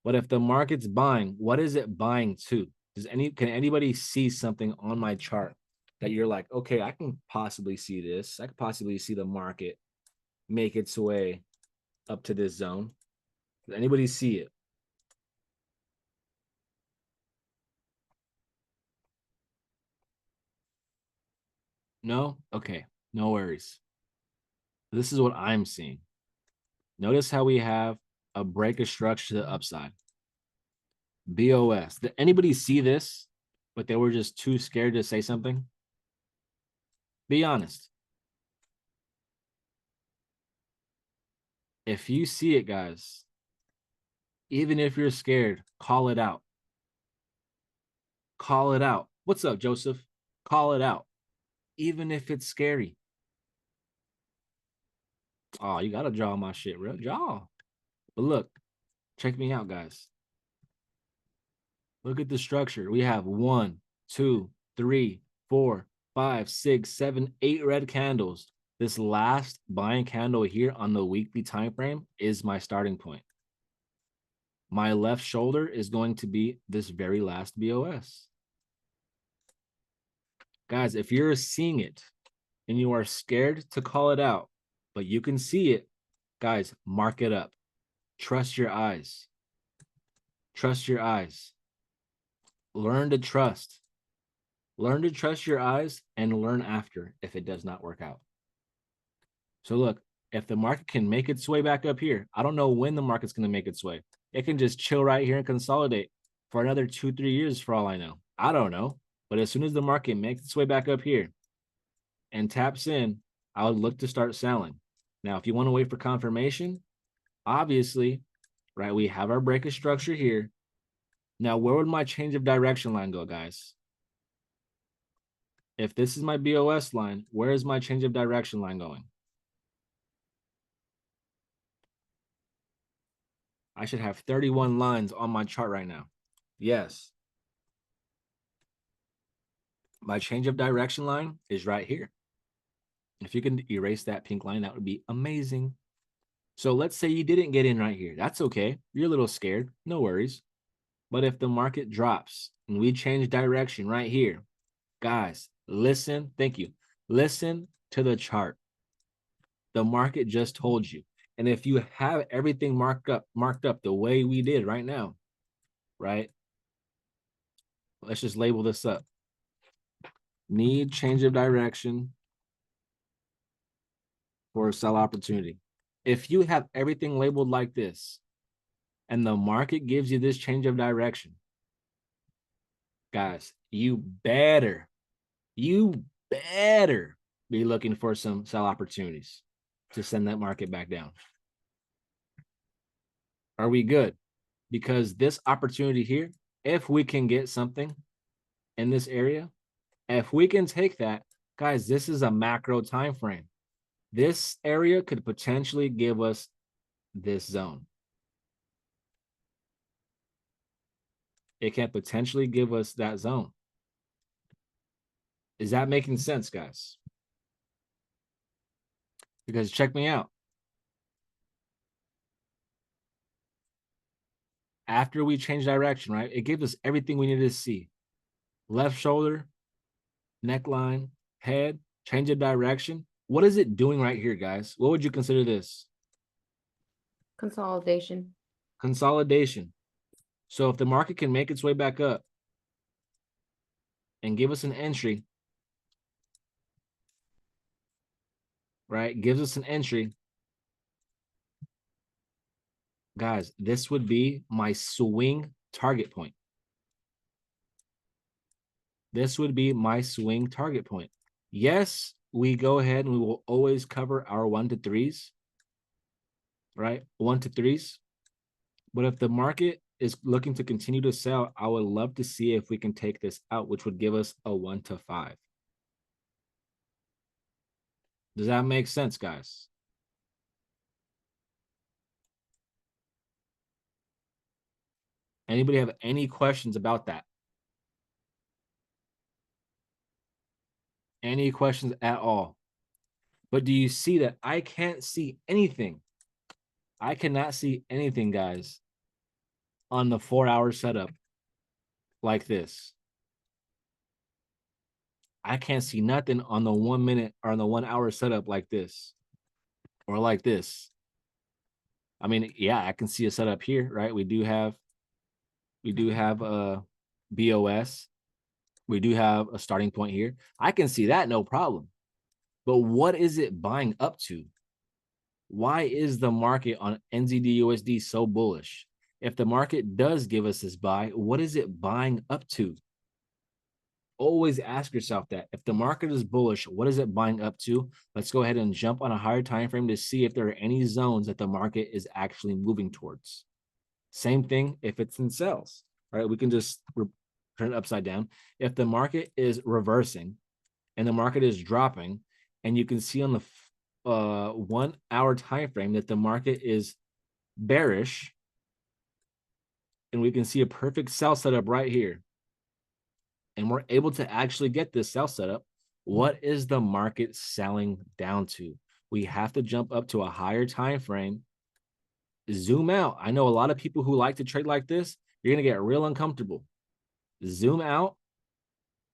But if the market's buying, what is it buying to? Can anybody see something on my chart that you're like, okay, I can possibly see this. I could possibly see the market make its way up to this zone. Does anybody see it? No? Okay. No worries. This is what I'm seeing. Notice how we have a break of structure to the upside. BOS. Did anybody see this, but they were just too scared to say something? Be honest. If you see it, guys, even if you're scared, call it out. Call it out. What's up, Joseph? Call it out. Even if it's scary. Oh, you gotta draw my shit, bro. Draw. But look, check me out, guys. Look at the structure. We have 1, 2, 3, 4, 5, 6, 7, 8 red candles. This last buying candle here on the weekly time frame is my starting point. My left shoulder is going to be this very last BOS. Guys, if you're seeing it and you are scared to call it out, but you can see it, guys, mark it up. Trust your eyes. Trust your eyes. Learn to trust. Learn to trust your eyes and learn after if it does not work out. So look, if the market can make its way back up here, I don't know when the market's going to make its way. It can just chill right here and consolidate for another 2, 3 years for all I know. I don't know. But as soon as the market makes its way back up here and taps in, I would look to start selling. Now, if you want to wait for confirmation, obviously, right, we have our break of structure here. Now, where would my change of direction line go, guys? If this is my BOS line, where is my change of direction line going? I should have 31 lines on my chart right now. Yes. My change of direction line is right here. If you can erase that pink line, that would be amazing. So let's say you didn't get in right here. That's okay. You're a little scared. No worries. But if the market drops and we change direction right here, guys, listen. Thank you. Listen to the chart. The market just told you. And if you have everything marked up the way we did right now, right? Let's just label this up. Need change of direction for a sell opportunity. If you have everything labeled like this and the market gives you this change of direction, guys, you better be looking for some sell opportunities to send that market back down. Are we good? because this opportunity here, if we can get something in this area, if we can take that, guys, this is a macro time frame. This area could potentially give us this zone. It can potentially give us that zone. Is that making sense, guys? Because check me out. After we change direction, right, it gives us everything we needed to see. Left shoulder, neckline, head, change of direction. What is it doing right here, guys? What would you consider this? Consolidation. Consolidation. So if the market can make its way back up and give us an entry, right, gives us an entry, guys, this would be my swing target point. This would be my swing target point. Yes, we go ahead and we will always cover our 1 to 3s, right? 1 to 3s. But if the market is looking to continue to sell, I would love to see if we can take this out, which would give us a 1 to 5. Does that make sense, guys? Anybody have any questions about that? Any questions at all? But do you see that I can't see anything? I cannot see anything, guys, on the 4-hour setup like this. I can't see nothing on the 1 minute or on the 1 hour setup like this or like this. I mean, yeah, I can see a setup here, right? We do have a BOS. We do have a starting point here. I can see that, no problem. But what is it buying up to? Why is the market on NZD/USD so bullish? If the market does give us this buy, what is it buying up to? Always ask yourself that. If the market is bullish, what is it buying up to? Let's go ahead and jump on a higher time frame to see if there are any zones that the market is actually moving towards. Same thing if it's in sales, right? We can just turn it upside down. If the market is reversing and the market is dropping, and you can see on the 1 hour time frame that the market is bearish, and we can see a perfect sell setup right here, and we're able to actually get this sell setup, what is the market selling down to? We have to jump up to a higher time frame, zoom out. I know a lot of people who like to trade like this, you're going to get real uncomfortable. Zoom out,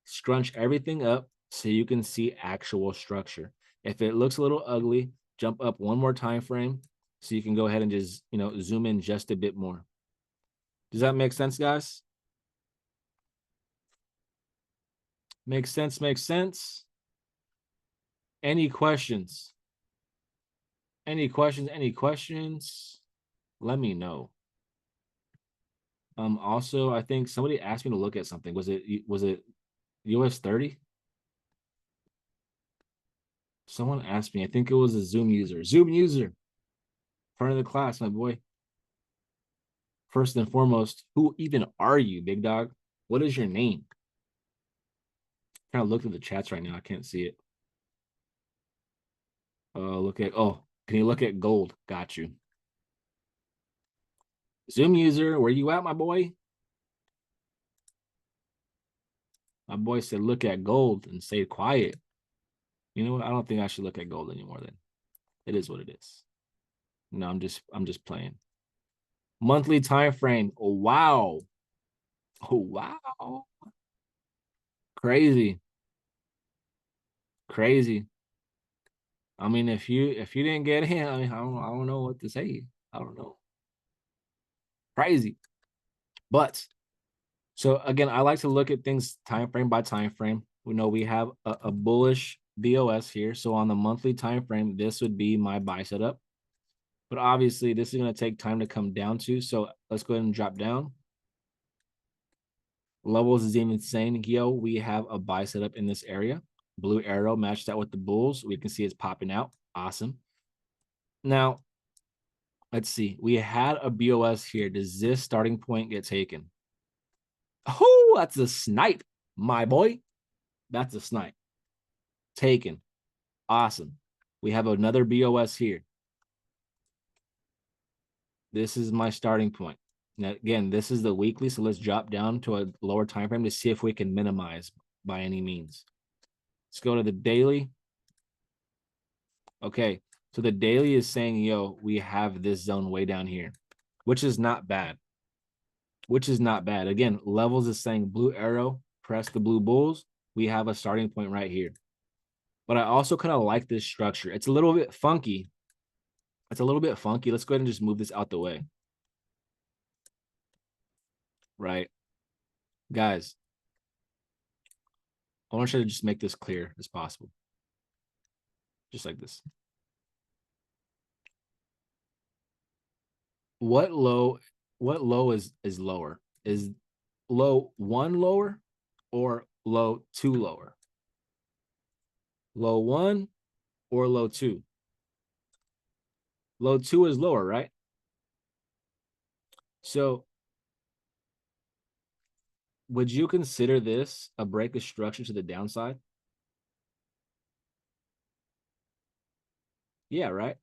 scrunch everything up so you can see actual structure. If it looks a little ugly, jump up one more time frame so you can go ahead and just, zoom in just a bit more. Does that make sense, guys? Makes sense, makes sense. Any questions? Any questions? Any questions? Let me know. Also, I think somebody asked me to look at something. Was it US 30? Someone asked me. I think it was a Zoom user. Zoom user. Front of the class, my boy. First and foremost, who even are you, big dog? What is your name? I'm trying to look at the chats right now. I can't see it. Can you look at gold? Got you. Zoom user, where you at, my boy? My boy said, look at gold and stay quiet. You know what? I don't think I should look at gold anymore then. It is what it is. No, I'm just playing. Monthly time frame. Oh, wow. Oh, wow. Crazy. Crazy. I mean, if you didn't get in, I mean, I don't know what to say. I don't know. Crazy. But so again, I like to look at things time frame by time frame. We know we have a bullish BOS here. So on the monthly time frame, this would be my buy setup. But obviously, this is going to take time to come down to. So let's go ahead and drop down. Levels is even saying, yo, we have a buy setup in this area. Blue arrow matched that with the bulls. We can see it's popping out. Awesome. Now, Let's see. We had a BOS here. Does this starting point get taken? Oh, that's a snipe, my boy. That's a snipe. Taken. Awesome. We have another BOS here. This is my starting point. Now, again, this is the weekly, so let's drop down to a lower time frame to see if we can minimize by any means. Let's go to the daily. Okay, so the daily is saying, yo, we have this zone way down here, which is not bad. Which is not bad. Again, levels is saying blue arrow, press the blue bulls. We have a starting point right here. But I also kind of like this structure. It's a little bit funky. It's a little bit funky. Let's go ahead and just move this out the way. Right. Guys, I want you to just make this clear as possible. Just like this. What low is lower? Is low 1 lower or low 2 lower? Low 1 or low 2? Low 2 is lower, right? So would you consider this a break of structure to the downside? Yeah, right?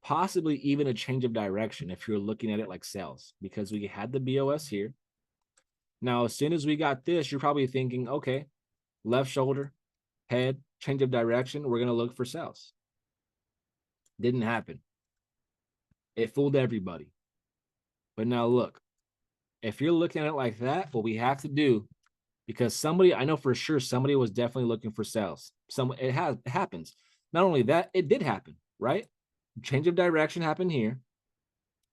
Possibly even a change of direction if you're looking at it like sales, because we had the BOS here. Now, as soon as we got this, you're probably thinking, okay, left shoulder, head, change of direction. We're going to look for sales. Didn't happen. It fooled everybody. But now look, if you're looking at it like that, what we have to do, because somebody, I know for sure somebody was definitely looking for sales. It happens. Not only that, it did happen, right? Change of direction happened here.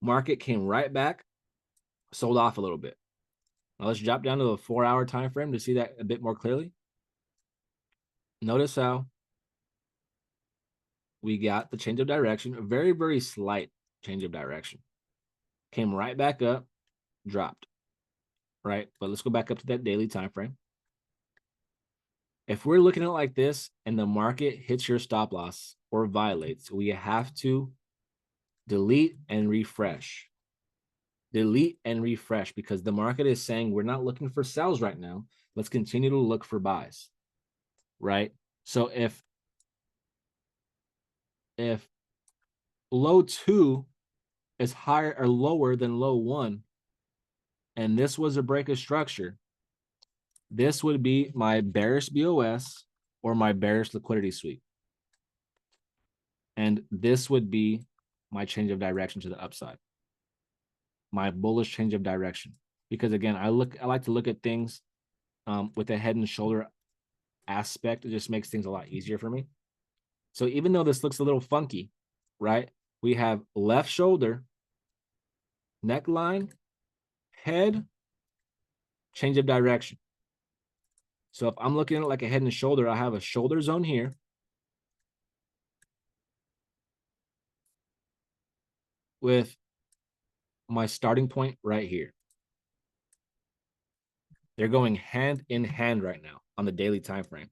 Market came right back, sold off a little bit. Now let's drop down to a 4-hour time frame to see that a bit more clearly. Notice how we got the change of direction, a very, very slight change of direction. Came right back up, dropped, right? But let's go back up to that daily time frame. If we're looking at it like this and the market hits your stop loss or violates, we have to delete and refresh. Delete and refresh, because the market is saying we're not looking for sells right now. Let's continue to look for buys, right? So if low 2 is higher or lower than low 1, and this was a break of structure, this would be my bearish BOS or my bearish liquidity sweep. And this would be my change of direction to the upside, my bullish change of direction. Because again, I like to look at things with a head and shoulder aspect. It just makes things a lot easier for me. So even though this looks a little funky, right? We have left shoulder, neckline, head, change of direction. So if I'm looking at it like a head and shoulder, I have a shoulder zone here. With my starting point right here. They're going hand in hand right now on the daily time frame.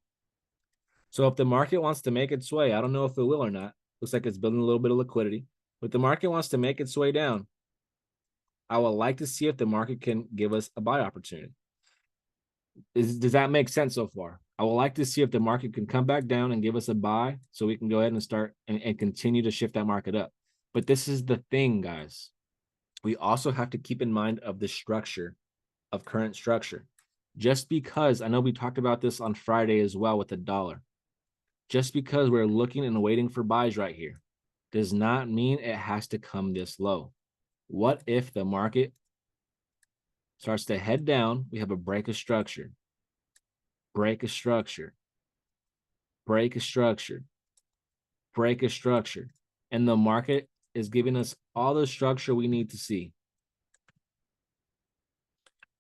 So if the market wants to make its way, I don't know if it will or not. Looks like it's building a little bit of liquidity. But if the market wants to make its way down, I would like to see if the market can give us a buy opportunity. Does that make sense so far? I would like to see if the market can come back down and give us a buy so we can go ahead and start and continue to shift that market up. But this is the thing, guys. We also have to keep in mind of the structure of current structure. Just because, I know we talked about this on Friday as well with the dollar. Just because we're looking and waiting for buys right here does not mean it has to come this low. What if the market starts to head down? We have a break of structure, break of structure, break of structure, break of structure. And the market is giving us all the structure we need to see.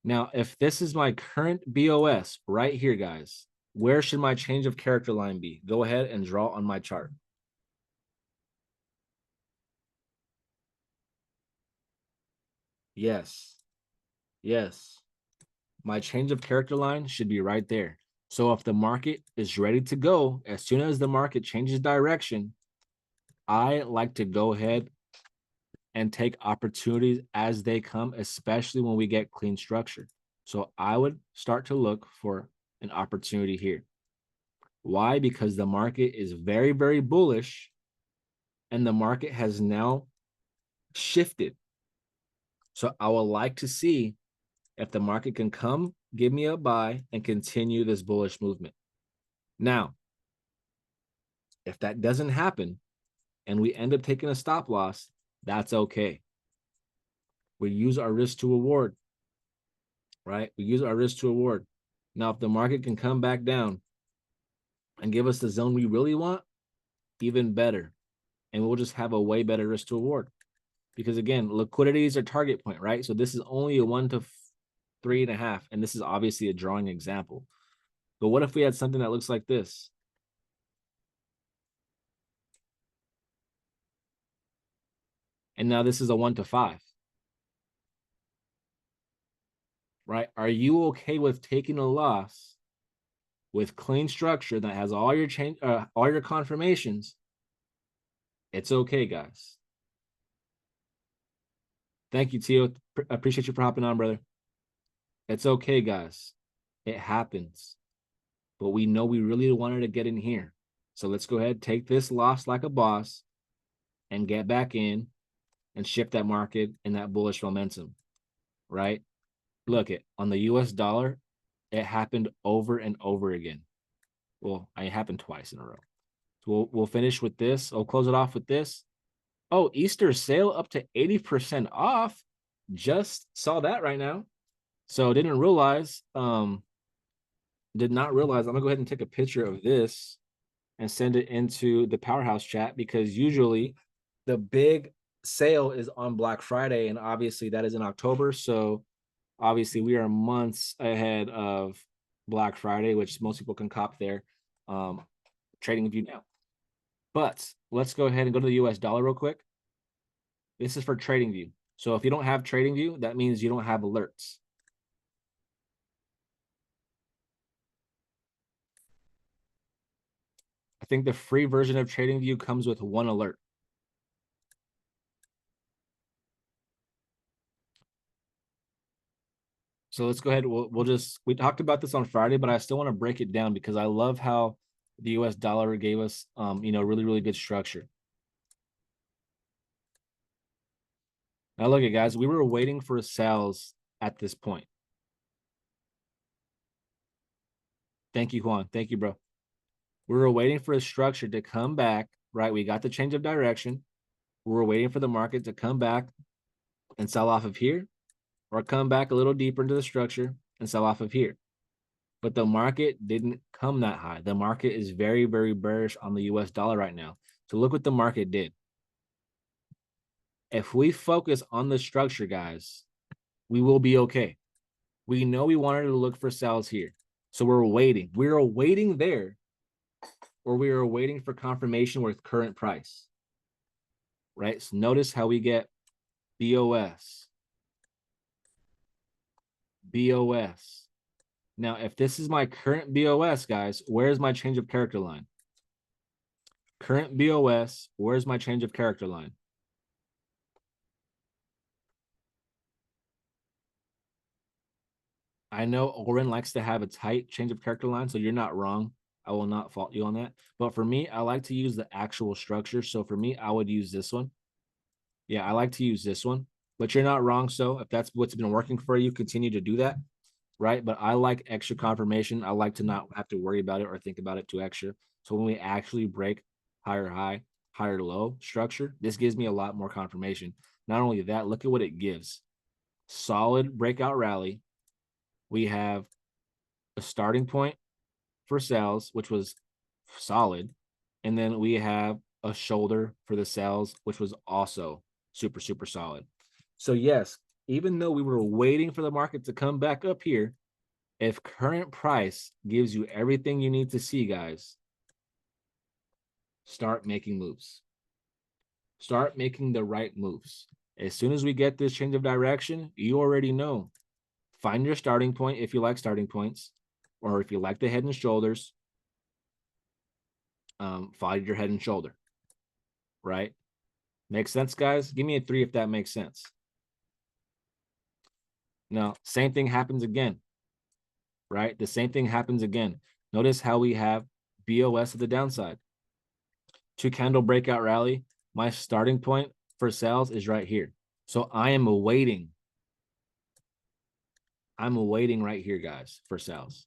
Now, if this is my current BOS right here, guys, where should my change of character line be? Go ahead and draw on my chart. Yes. Yes. My change of character line should be right there. So if the market is ready to go, as soon as the market changes direction, I like to go ahead and take opportunities as they come, especially when we get clean structure. So I would start to look for an opportunity here. Why? Because the market is very, very bullish, and the market has now shifted. So I would like to see if the market can come, give me a buy, and continue this bullish movement. Now, if that doesn't happen and we end up taking a stop loss, that's okay. We use our risk to reward, right? We use our risk to reward. Now, if the market can come back down and give us the zone we really want, even better. And we'll just have a way better risk to reward. Because again, liquidity is our target point, right? So this is only a 1 to 3.5, and this is obviously a drawing example. But what if we had something that looks like this? And now this is a 1 to 5. Right? Are you okay with taking a loss with clean structure that has all your all your confirmations? It's okay, guys. Thank you, Tio. Appreciate you for hopping on, brother. It's okay, guys. It happens. But we know we really wanted to get in here. So let's go ahead, take this loss like a boss and get back in and shift that market in that bullish momentum, right? Look, it on the US dollar, it happened over and over again. Well, it happened twice in a row. So we'll finish with this. I'll close it off with this. Oh, Easter sale up to 80% off. Just saw that right now. So did not realize. I'm gonna go ahead and take a picture of this and send it into the Powerhouse chat, because usually the big sale is on Black Friday, and obviously that is in October. So obviously we are months ahead of Black Friday, which most people can cop there. TradingView now. But let's go ahead and go to the US dollar real quick. This is for TradingView. So if you don't have TradingView, that means you don't have alerts. I think the free version of TradingView comes with 1 alert. So let's go ahead. We talked about this on Friday, but I still want to break it down because I love how the US dollar gave us, really, really good structure. Now look at, guys, we were waiting for sales at this point. Thank you, Juan. Thank you, bro. We were waiting for a structure to come back, right? We got the change of direction. We were waiting for the market to come back and sell off of here, or come back a little deeper into the structure and sell off of here. But the market didn't come that high. The market is very, very bearish on the US dollar right now. So look what the market did. If we focus on the structure, guys, we will be okay. We know we wanted to look for sales here. So we're waiting. We're waiting there, or we are waiting for confirmation with current price, right? So notice how we get BOS. BOS. Now, if this is my current BOS, guys, where's my change of character line? Current BOS, where's my change of character line? I know Oren likes to have a tight change of character line, so you're not wrong. I will not fault you on that. But for me, I like to use the actual structure. So for me, I would use this one. Yeah, I like to use this one, but you're not wrong. So if that's what's been working for you, continue to do that, right? But I like extra confirmation. I like to not have to worry about it or think about it too extra. So when we actually break higher high, higher low structure, this gives me a lot more confirmation. Not only that, look at what it gives. Solid breakout rally. We have a starting point for sales, which was solid. And then we have a shoulder for the sales, which was also super, super solid. So yes, even though we were waiting for the market to come back up here, if current price gives you everything you need to see, guys, start making moves. Start making the right moves. As soon as we get this change of direction, you already know. Find your starting point if you like starting points, or if you like the head and shoulders, find your head and shoulder, right? Makes sense, guys? Give me a 3 if that makes sense. Now, same thing happens again, right? The same thing happens again. Notice how we have BOS at the downside. 2 candle breakout rally. My starting point for sales is right here. So I am awaiting. I'm awaiting right here, guys, for sales.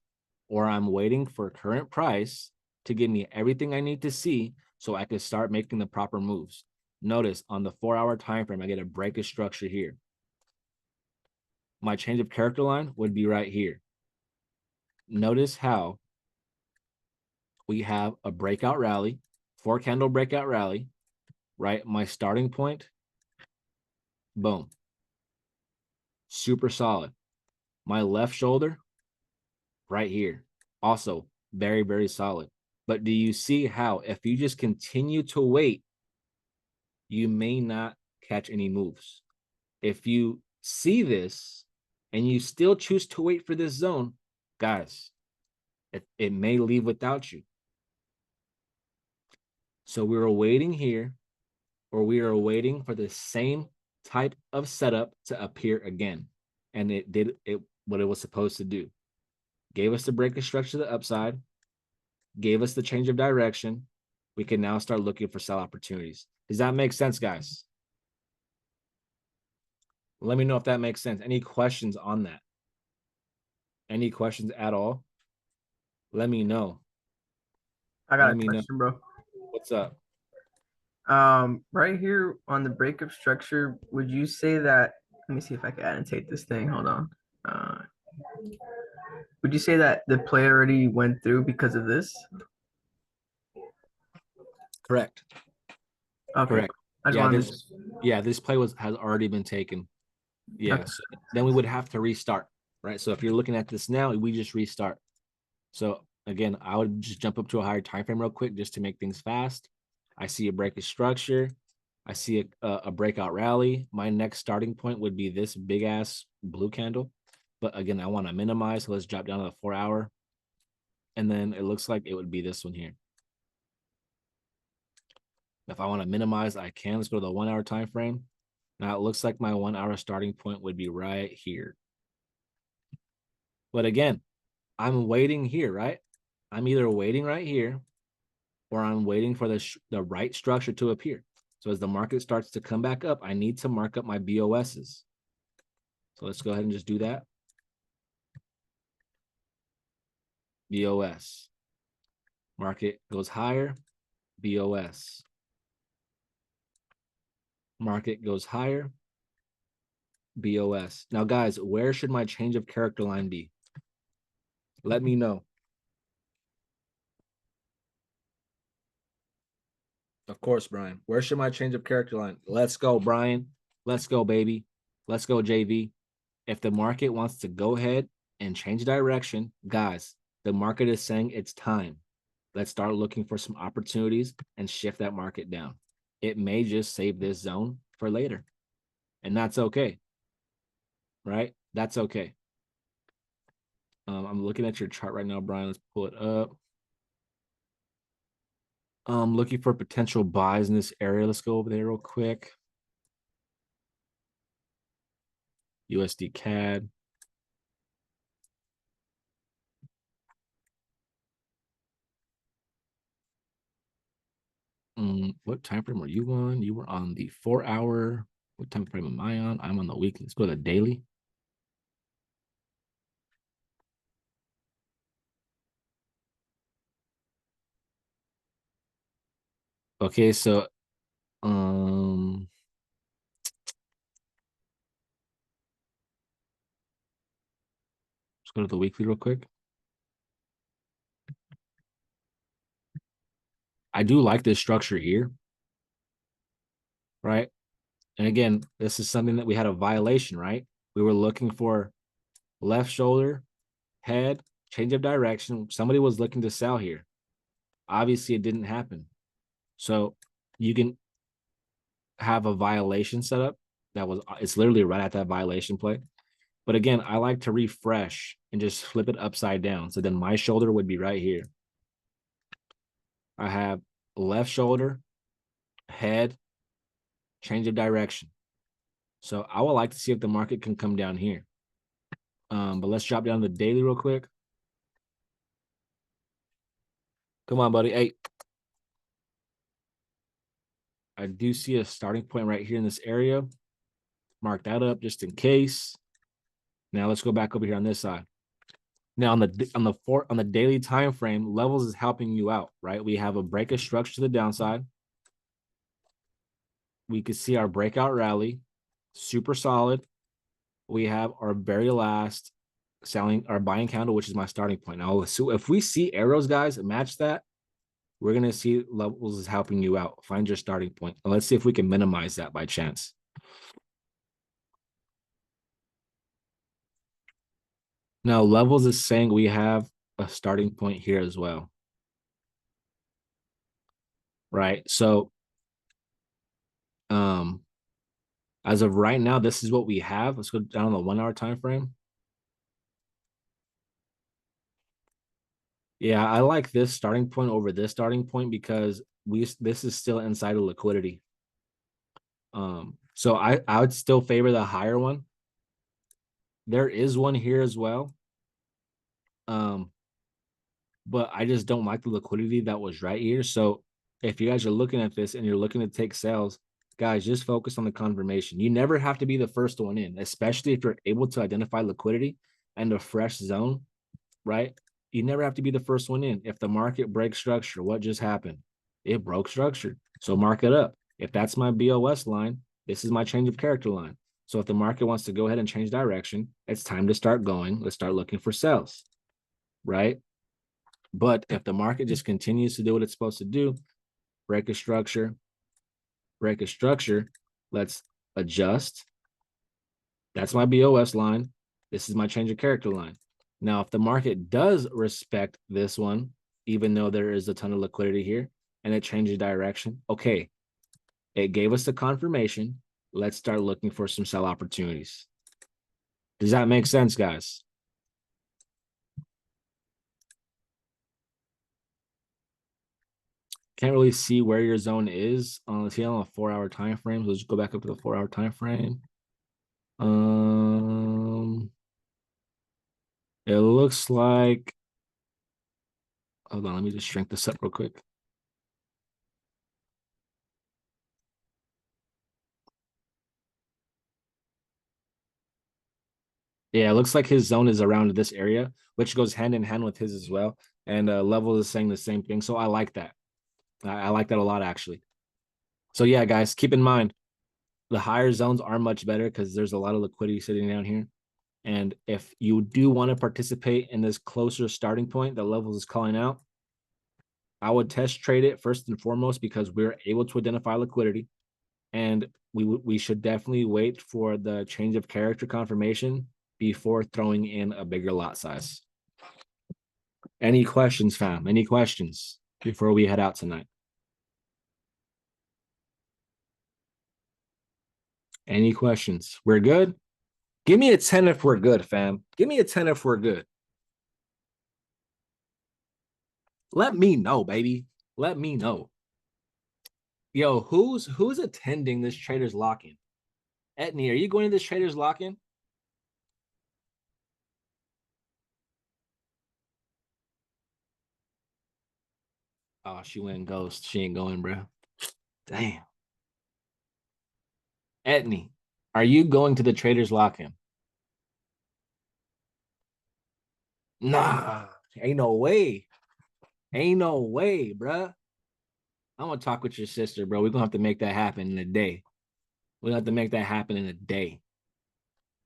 Or I'm waiting for current price to give me everything I need to see so I can start making the proper moves. Notice on the 4-hour time frame, I get a break of structure here. My change of character line would be right here. Notice how we have a breakout rally, 4 candle breakout rally, right? My starting point, boom. Super solid. My left shoulder, right here. Also, very, very solid. But do you see how if you just continue to wait, you may not catch any moves? If you see this and you still choose to wait for this zone, guys, it may leave without you. So we were waiting here, or we are waiting for the same type of setup to appear again. And it did what it was supposed to do. Gave us the break of structure to the upside, gave us the change of direction. We can now start looking for sell opportunities. Does that make sense, guys? Let me know if that makes sense. Any questions on that? Any questions at all? Let me know. I got Let a me know. question, bro. What's up? Right here on the breakup structure, would you say that? Let me see if I can annotate this thing. Hold on. Uh, would you say that the play already went through because of this? Correct. Okay, Correct. I just Yeah, wanted this this play has already been taken. okay. Yes. Then we would have to restart, right? So if you're looking at this now, we just restart. So again, I would just jump up to a higher time frame real quick just to make things fast. I see a break of structure. I see a breakout rally. My next starting point would be this big ass blue candle. But again, I want to minimize. So let's drop down to the 4-hour. And then it looks like it would be this one here. If I want to minimize, I can. Let's go to the 1-hour time frame. Now it looks like my 1-hour starting point would be right here. But again, I'm waiting here, right? I'm either waiting right here or I'm waiting for the right structure to appear. So as the market starts to come back up, I need to mark up my BOSs. So let's go ahead and just do that. BOS. Market goes higher, BOS. Market goes higher, BOS. Now, guys, where should my change of character line be? Let me know. Of course, Brian. Where should my change of character line? Let's go, Brian. Let's go, baby. Let's go, JV. If the market wants to go ahead and change direction, guys, the market is saying it's time. Let's start looking for some opportunities and shift that market down. It may just save this zone for later. And that's okay. Right? That's okay. I'm looking at your chart right now, Brian. Let's pull it up. Looking for potential buys in this area. Let's go over there real quick. USD CAD. What time frame are you on? You were on the 4-hour. What time frame am I on? I'm on the weekly. Let's go to the daily. Okay, so let's go to the weekly real quick. I do like this structure here, right? And again, this is something that we had a violation, right? We were looking for left shoulder, head, change of direction. Somebody was looking to sell here. Obviously, it didn't happen. So you can have a violation set up that was, it's literally right at that violation play. But again, I like to refresh and just flip it upside down. So then my shoulder would be right here. I have left shoulder, head, change of direction. So I would like to see if the market can come down here. But let's drop down the daily real quick. Come on, buddy. Hey, I do see a starting point right here in this area. Mark that up just in case. Now let's go back over here on this side. Now on the daily time frame, levels is helping you out, right? We have a break of structure to the downside. We could see our breakout rally, super solid. We have our very last selling, our buying candle, which is my starting point. Now, so if we see arrows, guys, match that, we're gonna see levels is helping you out. Find your starting point. And let's see if we can minimize that by chance. Now, levels is saying we have a starting point here as well. Right. So as of right now, this is what we have. Let's go down on the 1 hour time frame. Yeah, I like this starting point over this starting point because this is still inside of liquidity. So I would still favor the higher one. There is one here as well. But I just don't like the liquidity that was right here. So if you guys are looking at this and you're looking to take sales, guys, just focus on the confirmation. You never have to be the first one in, especially if you're able to identify liquidity and a fresh zone, right? You never have to be the first one in. If the market breaks structure, what just happened? It broke structure. So mark it up. If that's my BOS line, this is my change of character line. So if the market wants to go ahead and change direction, it's time to start going. Let's start looking for sales, right? But if the market just continues to do what it's supposed to do, break a structure, let's adjust. That's my BOS line. This is my change of character line. Now, if the market does respect this one, even though there is a ton of liquidity here and it changes direction, okay, it gave us the confirmation. Let's start looking for some sell opportunities. Does that make sense, guys? Can't really see where your zone is on a 4 hour time frame. So let's go back up to the 4 hour time frame. It looks like, hold on, let me just shrink this up real quick. Yeah, it looks like his zone is around this area, which goes hand in hand with his as well. And level is saying the same thing. So I like that. I like that a lot, actually. So yeah, guys, keep in mind the higher zones are much better because there's a lot of liquidity sitting down here. And if you do want to participate in this closer starting point that levels is calling out, I would test trade it first and foremost because we're able to identify liquidity. And we should definitely wait for the change of character confirmation before throwing in a bigger lot size. Any questions, fam? Any questions before we head out tonight? Any questions? We're good? Give me a 10 if we're good, fam. Give me a 10 if we're good. Let me know, baby. Let me know. Yo, who's attending this traders lock-in? Etney, are you going to this traders lock-in? Oh, she went ghost. She ain't going, bro. Damn. Etney, are you going to the traders lock-in? Nah, ain't no way. Ain't no way, bruh. I'm gonna talk with your sister, bro. We're gonna have to make that happen in a day. We have to make that happen in a day.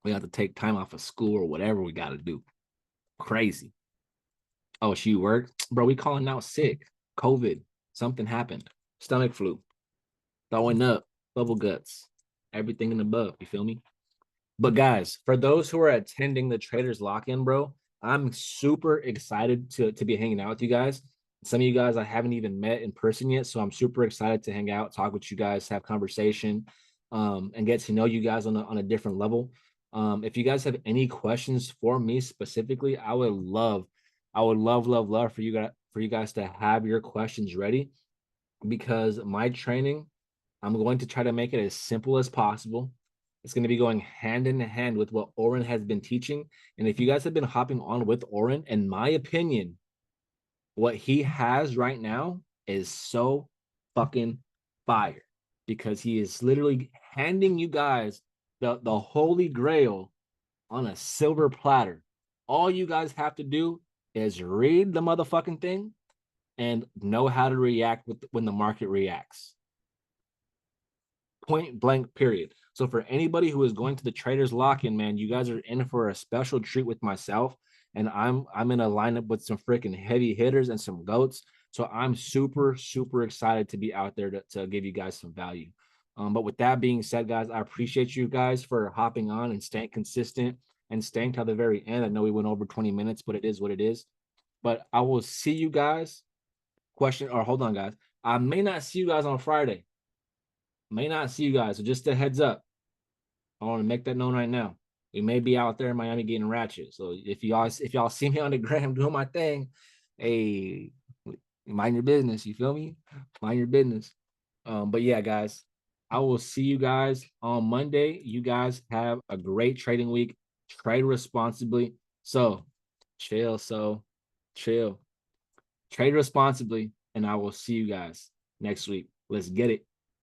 We have to take time off of school or whatever we gotta do. Crazy. Oh, she worked? Bro, we calling out sick. COVID. Something happened. Stomach flu. Throwing up. Bubble guts. Everything in the above. You feel me? But guys, for those who are attending the Traders Lock-in, bro, I'm super excited to be hanging out with you guys. Some of you guys I haven't even met in person yet, so I'm super excited to hang out, talk with you guys, have conversation, and get to know you guys on a different level. If you guys have any questions for me specifically, I would love, love for you guys to have your questions ready because my training I'm going to try to make it as simple as possible. It's going to be going hand in hand with what Oren has been teaching. And if you guys have been hopping on with Oren, in my opinion, what he has right now is so fucking fire because he is literally handing you guys the holy grail on a silver platter. All you guys have to do is read the motherfucking thing and know how to react when the market reacts. Point blank, period. So for anybody who is going to the traders lock-in, man, you guys are in for a special treat with myself. And I'm in a lineup with some freaking heavy hitters and some goats. So I'm super, super excited to be out there to give you guys some value. But with that being said, guys, I appreciate you guys for hopping on and staying consistent and staying till the very end. I know we went over 20 minutes, but it is what it is. But I will see you guys. Hold on, guys. I may not see you guys on Friday. May not see you guys. So just a heads up. I want to make that known right now. We may be out there in Miami getting ratchet. So if y'all see me on the gram doing my thing, hey, mind your business. You feel me? Mind your business. But yeah, guys, I will see you guys on Monday. You guys have a great trading week. Trade responsibly. So chill. Trade responsibly. And I will see you guys next week. Let's get it.